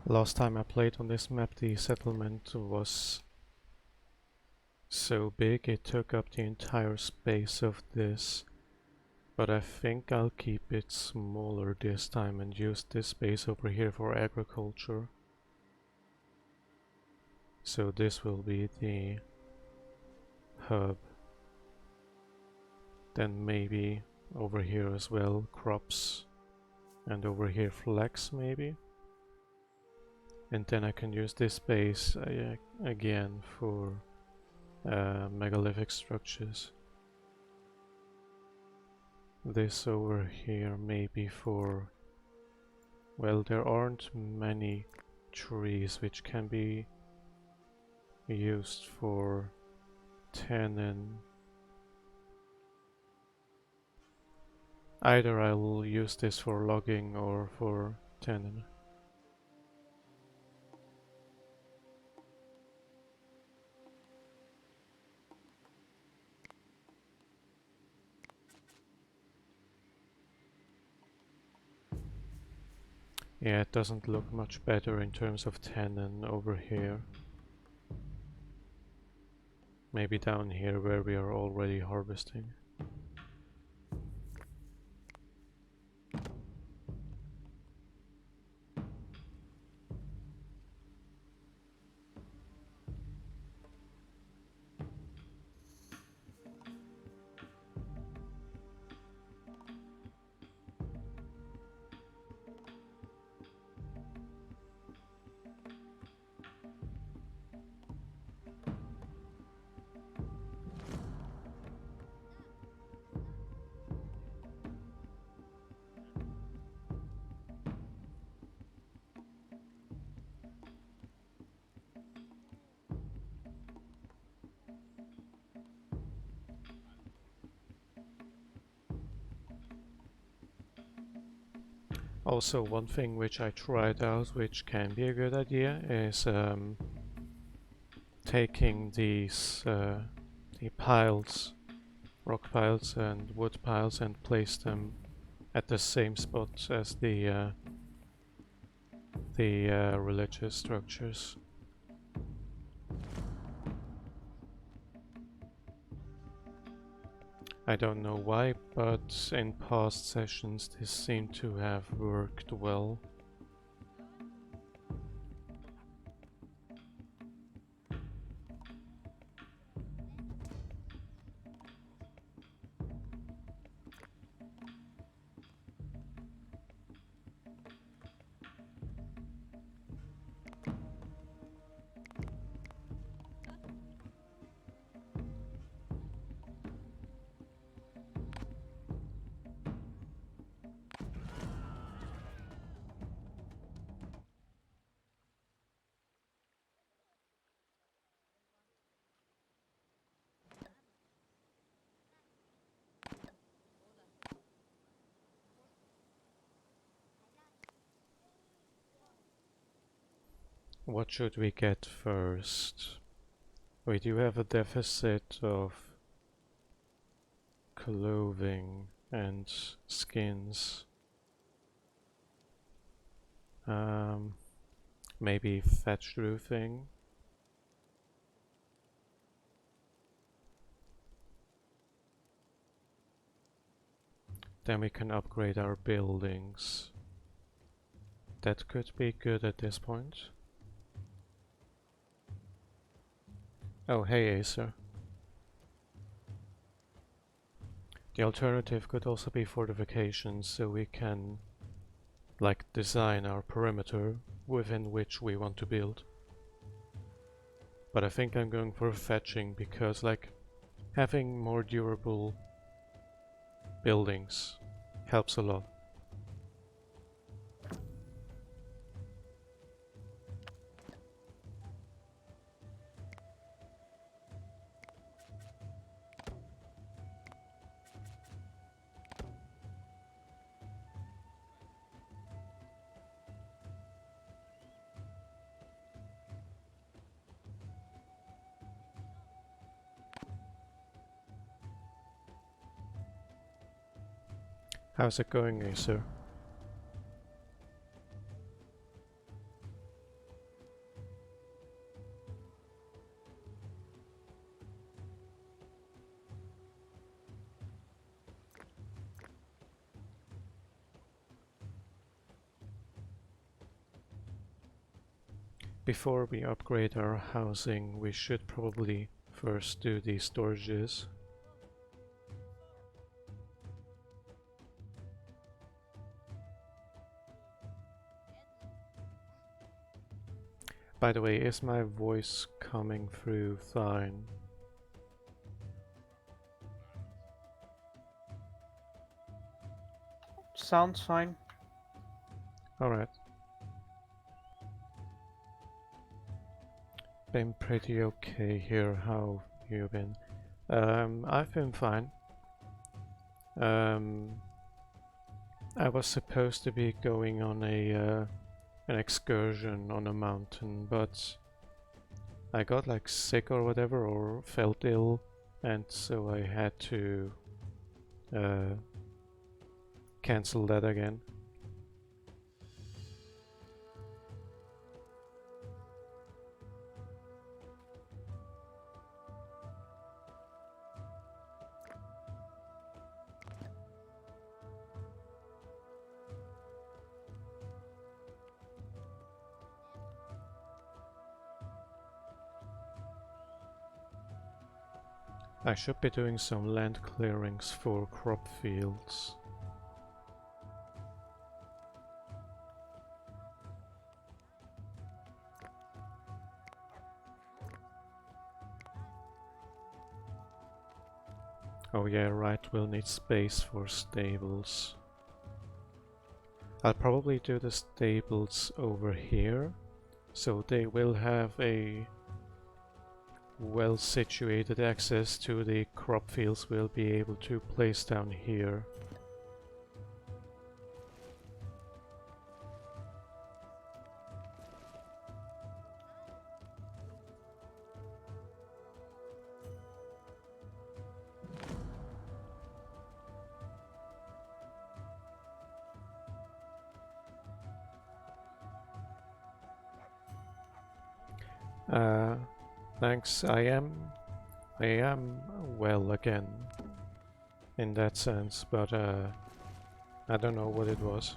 Last time I played on this map, the settlement was so big it took up the entire space of this. But I think I'll keep it smaller this time and use this space over here for agriculture. So this will be the hub. Then maybe over here as well, crops. And over here flax maybe. And then I can use this space again for megalithic structures. This over here maybe for... well, there aren't many trees which can be used for tannin. Either I will use this for logging or for tannin. Yeah, it doesn't look much better in terms of tannin over here. Maybe down here where we are already harvesting. Also, one thing which I tried out, which can be a good idea, is taking these the piles, rock piles and wood piles, and place them at the same spot as the religious structures. I don't know why, but in past sessions this seemed to have worked well. What should we get first? We do have a deficit of clothing and skins. Maybe thatched roofing. Then we can upgrade our buildings. That could be good at this point. Oh, hey Acer. The alternative could also be fortifications, so we can like design our perimeter within which we want to build. But I think I'm going for fetching because like having more durable buildings helps a lot. How's it going, Acer? Before we upgrade our housing, we should probably first do the storages. By the way, is my voice coming through fine? Sounds fine. Alright. Been pretty okay here. How you been? I've been fine. I was supposed to be going on an excursion on a mountain, but I got like sick or whatever, or felt ill, and so I had to cancel that again. I should be doing some land clearings for crop fields. Oh yeah, right, we'll need space for stables. I'll probably do the stables over here, so they will have a well situated access to the crop fields we'll be able to place down here. Thanks, I am well again in that sense, but I don't know what it was.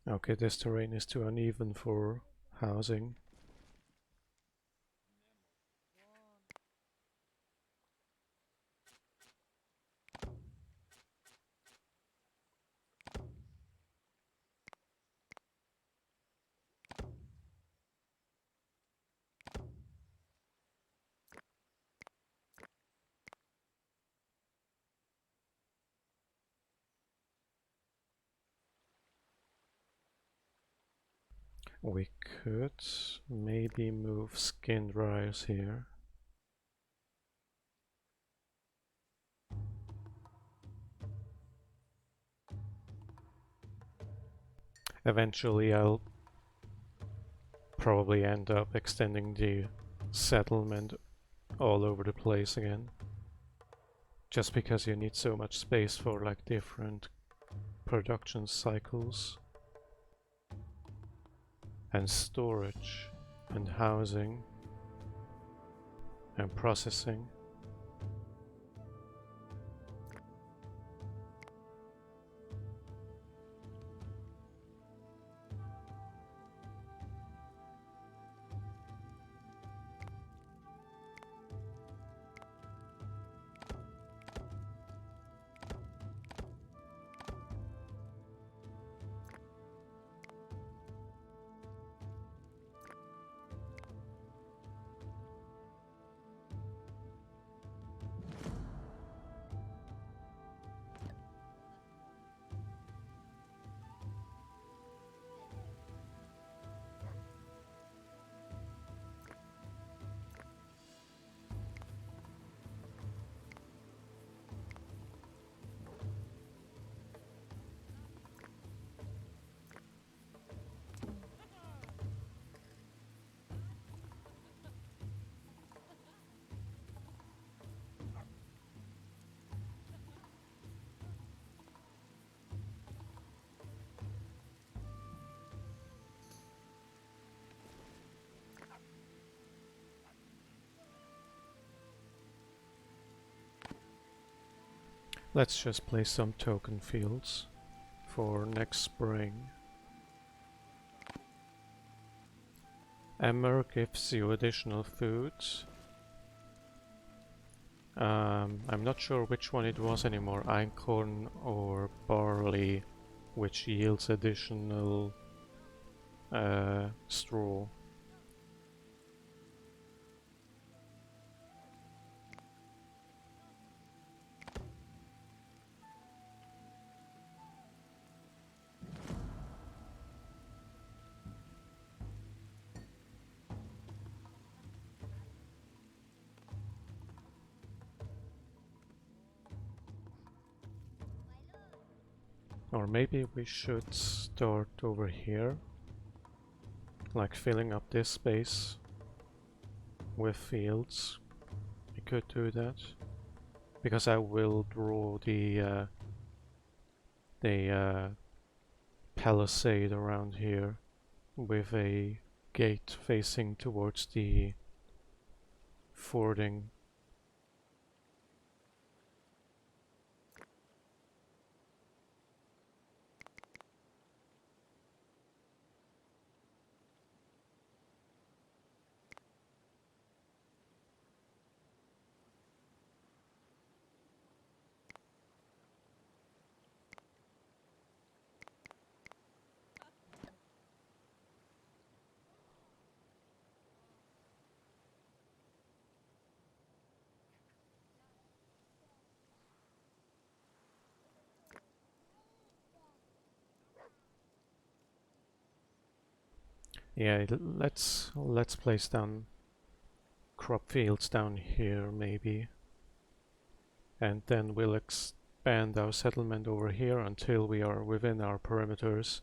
Okay, this terrain is too uneven for housing. We could maybe move skin dryers here. Eventually I'll probably end up extending the settlement all over the place again. Just because you need so much space for like different production cycles and storage and housing and processing. Let's just place some token fields for next spring. Emmer gives you additional food. I'm not sure which one it was anymore, einkorn or barley, which yields additional straw. Or maybe we should start over here, like filling up this space with fields. We could do that, because I will draw the palisade around here with a gate facing towards the fording. Yeah, let's place down crop fields down here maybe, and then we'll expand our settlement over here until we are within our perimeters.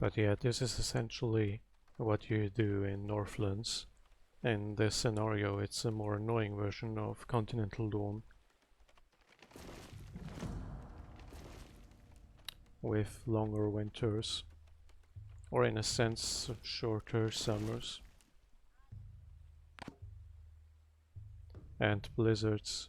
But yeah, this is essentially what you do in Northlands. In this scenario, it's a more annoying version of Continental Dawn, with longer winters, or in a sense, shorter summers, and blizzards.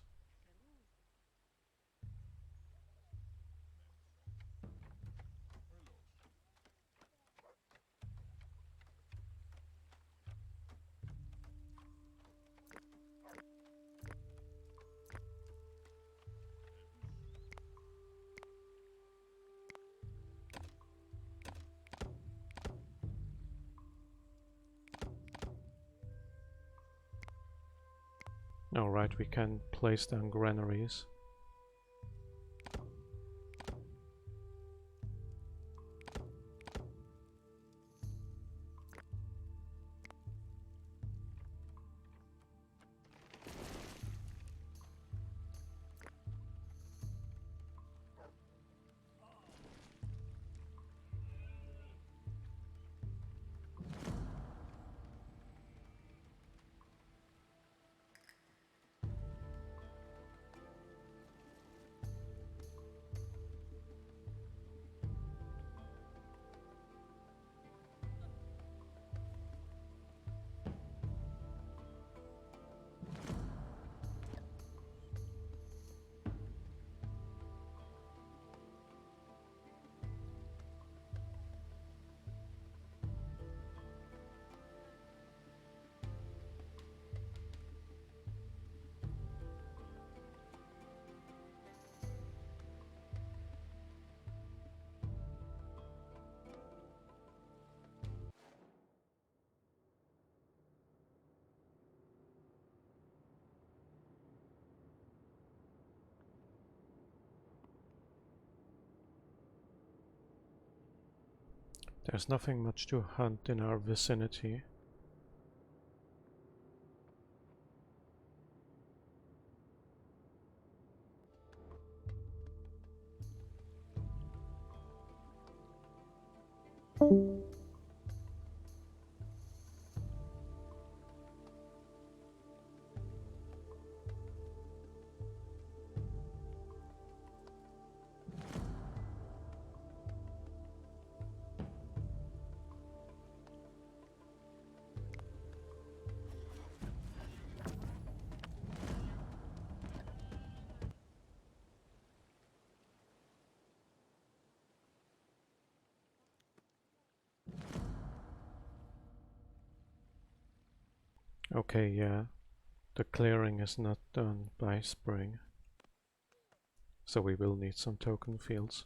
Alright, we can place down granaries. There's nothing much to hunt in our vicinity. Okay, yeah. The clearing is not done by spring. So we will need some token fields.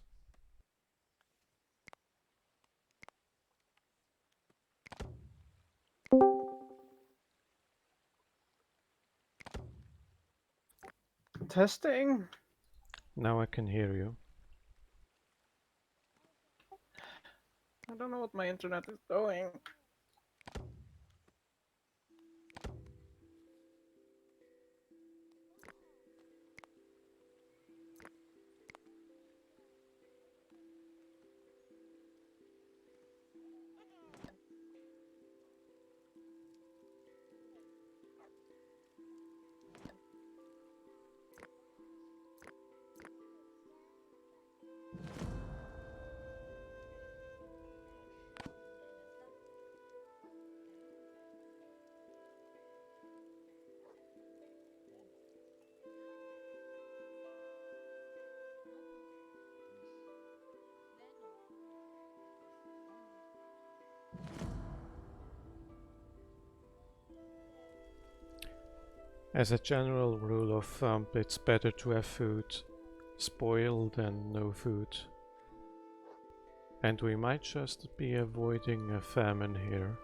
Testing. Now I can hear you. I don't know what my internet is doing. As a general rule of thumb, it's better to have food spoiled than no food. And we might just be avoiding a famine here.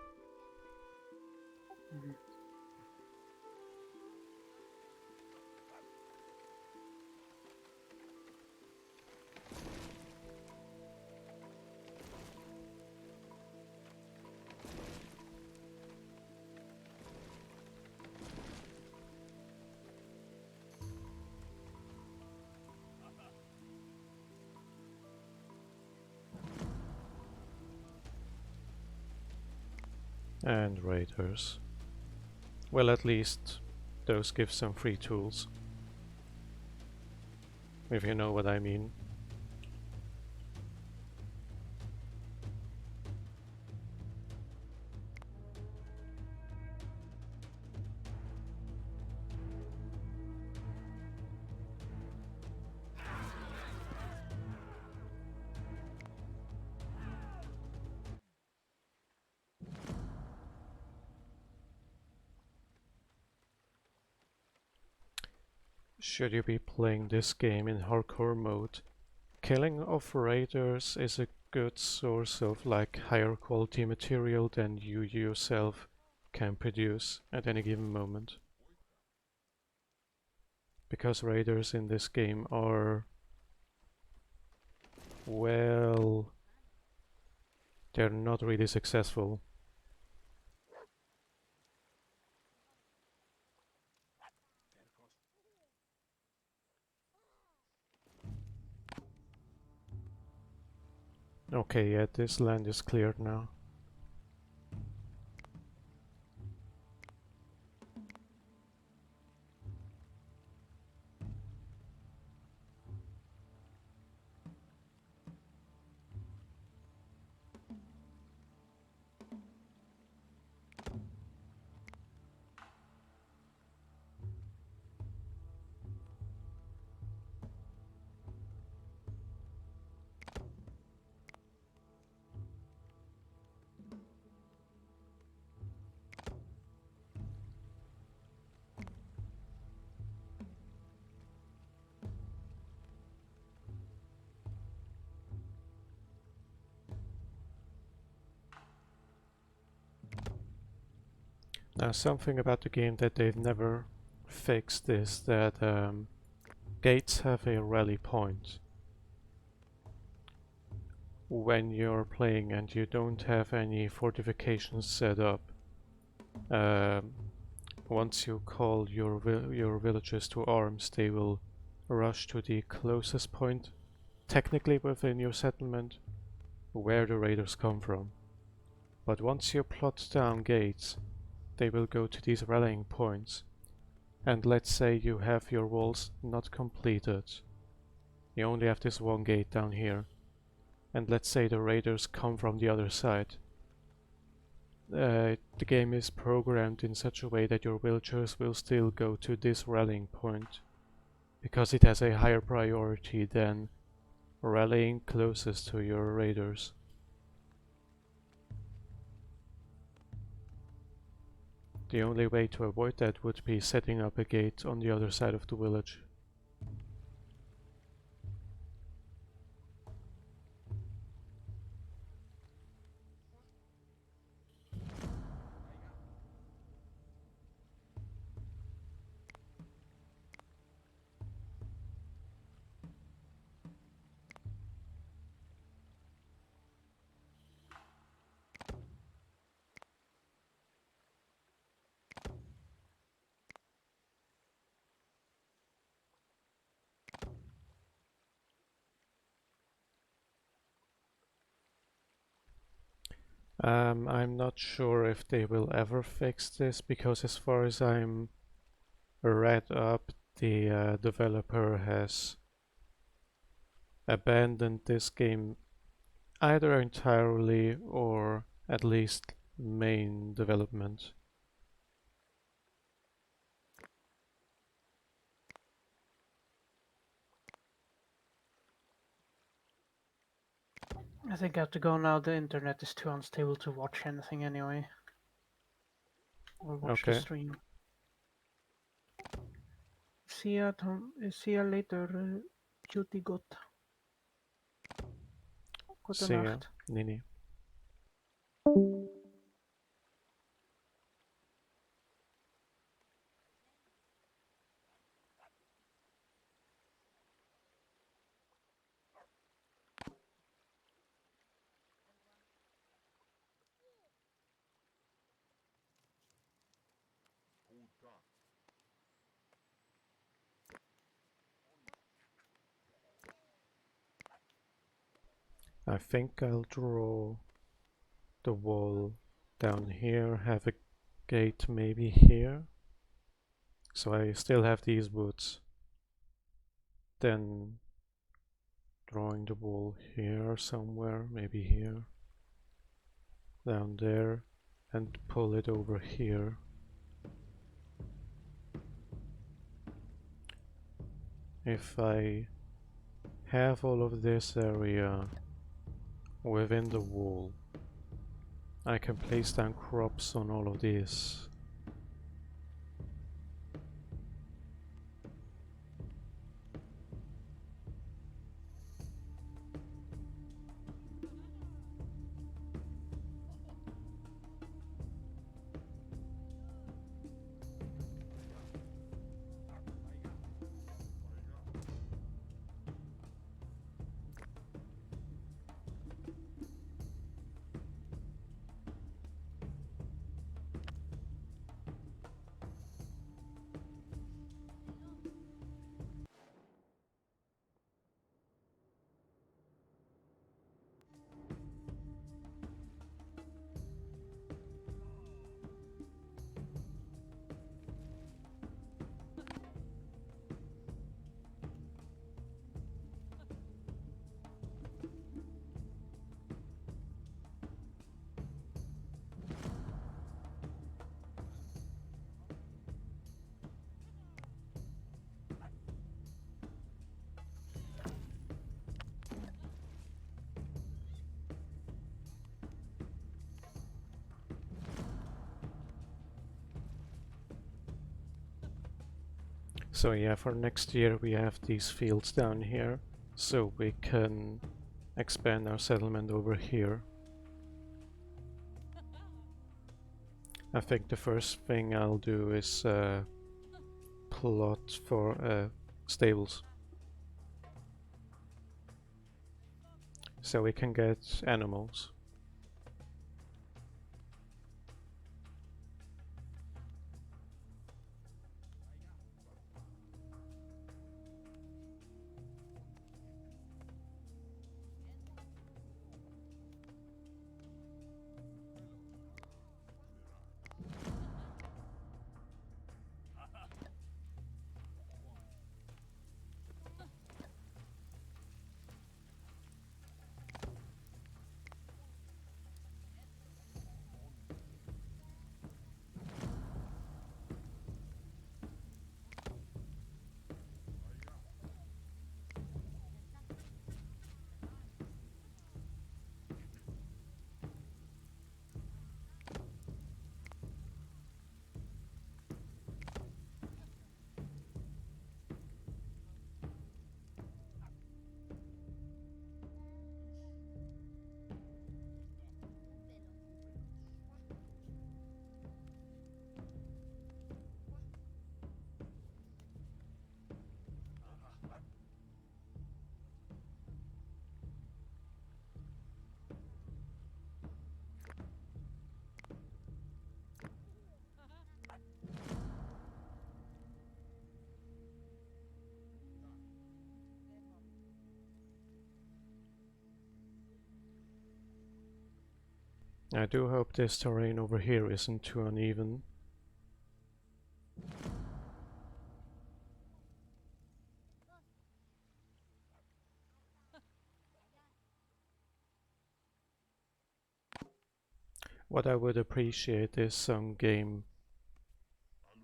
And raiders. Well, at least those give some free tools. If you know what I mean. Should you be playing this game in hardcore mode, killing of raiders is a good source of like higher quality material than you yourself can produce at any given moment. Because raiders in this game are, well, they're not really successful. Okay, yeah, this land is cleared now. Now, something about the game that they've never fixed is that gates have a rally point. When you're playing and you don't have any fortifications set up, once you call your villagers to arms, they will rush to the closest point, technically within your settlement, where the raiders come from. But once you plot down gates, they will go to these rallying points. And let's say you have your walls not completed. You only have this one gate down here. And let's say the raiders come from the other side. The game is programmed in such a way that your villagers will still go to this rallying point, because it has a higher priority than rallying closest to your raiders. The only way to avoid that would be setting up a gate on the other side of the village. I'm not sure if they will ever fix this, because as far as I'm read up, the developer has abandoned this game either entirely or at least main development. I think I have to go now. The internet is too unstable to watch anything anyway. Or watch the Okay. stream. See ya, see ya later, cutie got. Gute See ya, Nacht. Nini. I think I'll draw the wall down here, have a gate maybe here. So I still have these woods. Then drawing the wall here somewhere, maybe here. Down there, and pull it over here. If I have all of this area within the wall, I can place down crops on all of these. So yeah, for next year we have these fields down here, so we can expand our settlement over here. I think the first thing I'll do is plot for stables, so we can get animals. I do hope this terrain over here isn't too uneven. What I would appreciate is some game,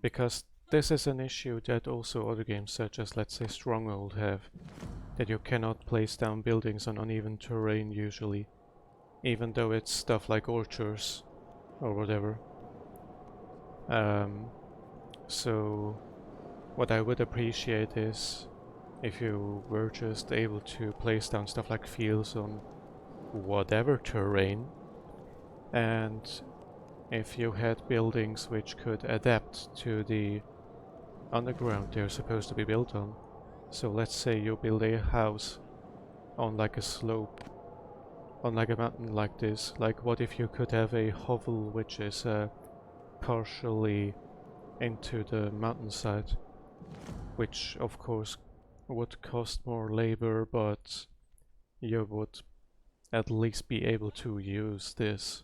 because this is an issue that also other games such as, let's say, Stronghold have, that you cannot place down buildings on uneven terrain usually, even though it's stuff like orchards or whatever. So what I would appreciate is if you were just able to place down stuff like fields on whatever terrain, and if you had buildings which could adapt to the underground they're supposed to be built on. So let's say you build a house on like a slope, on like a mountain like this. Like what if you could have a hovel which is partially into the mountainside, which of course would cost more labor, but you would at least be able to use this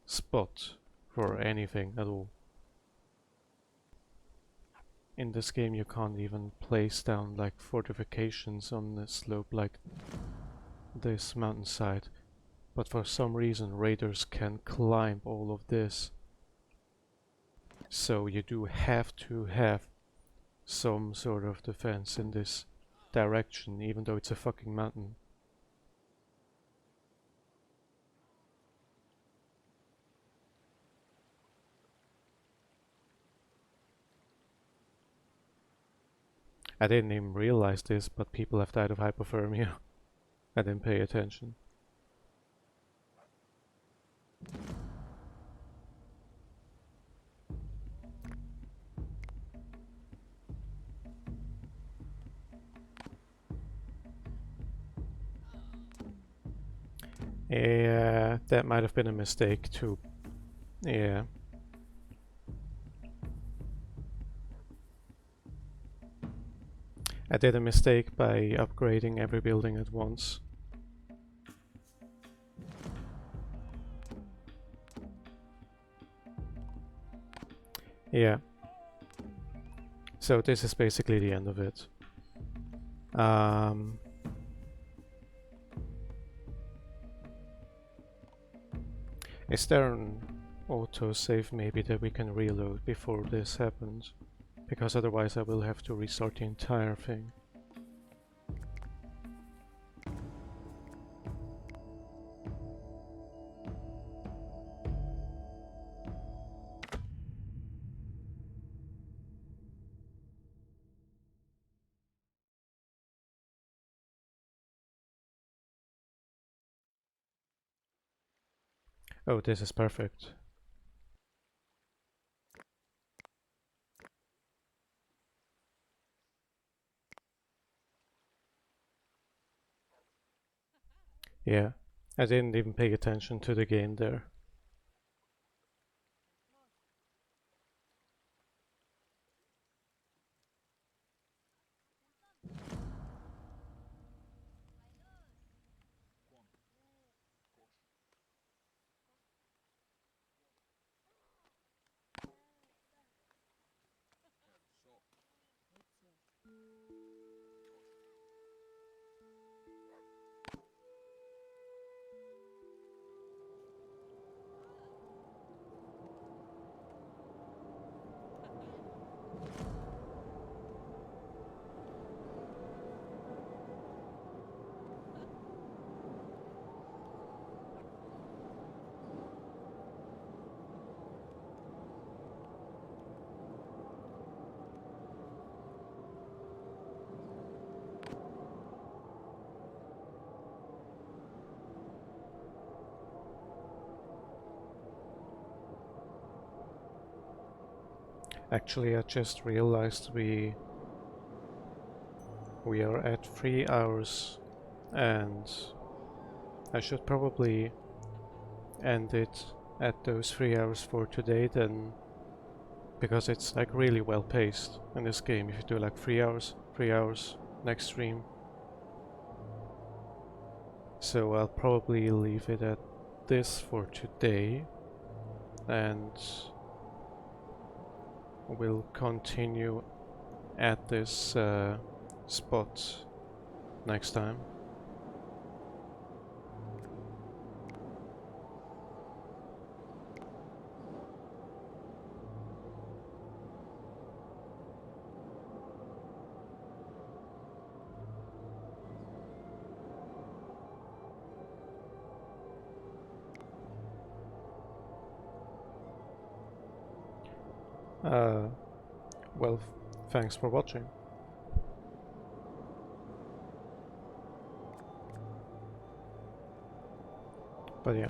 spot for anything at all. In this game you can't even place down like fortifications on a slope like this mountainside, but for some reason raiders can climb all of this. So you do have to have some sort of defense in this direction, even though it's a fucking mountain. I didn't even realize this, but people have died of hypothermia. I didn't pay attention. Yeah, that might have been a mistake too. Yeah. I did a mistake by upgrading every building at once. Yeah. So this is basically the end of it. Is there an autosave maybe that we can reload before this happens? Because otherwise I will have to restart the entire thing. Oh, this is perfect. Yeah, I didn't even pay attention to the game there. Actually, I just realized we are at 3 hours, and I should probably end it at those 3 hours for today then, because it's like really well paced in this game. If you do like 3 hours next stream. So I'll probably leave it at this for today, and we'll continue at this spot next time. Well, thanks for watching. But yeah.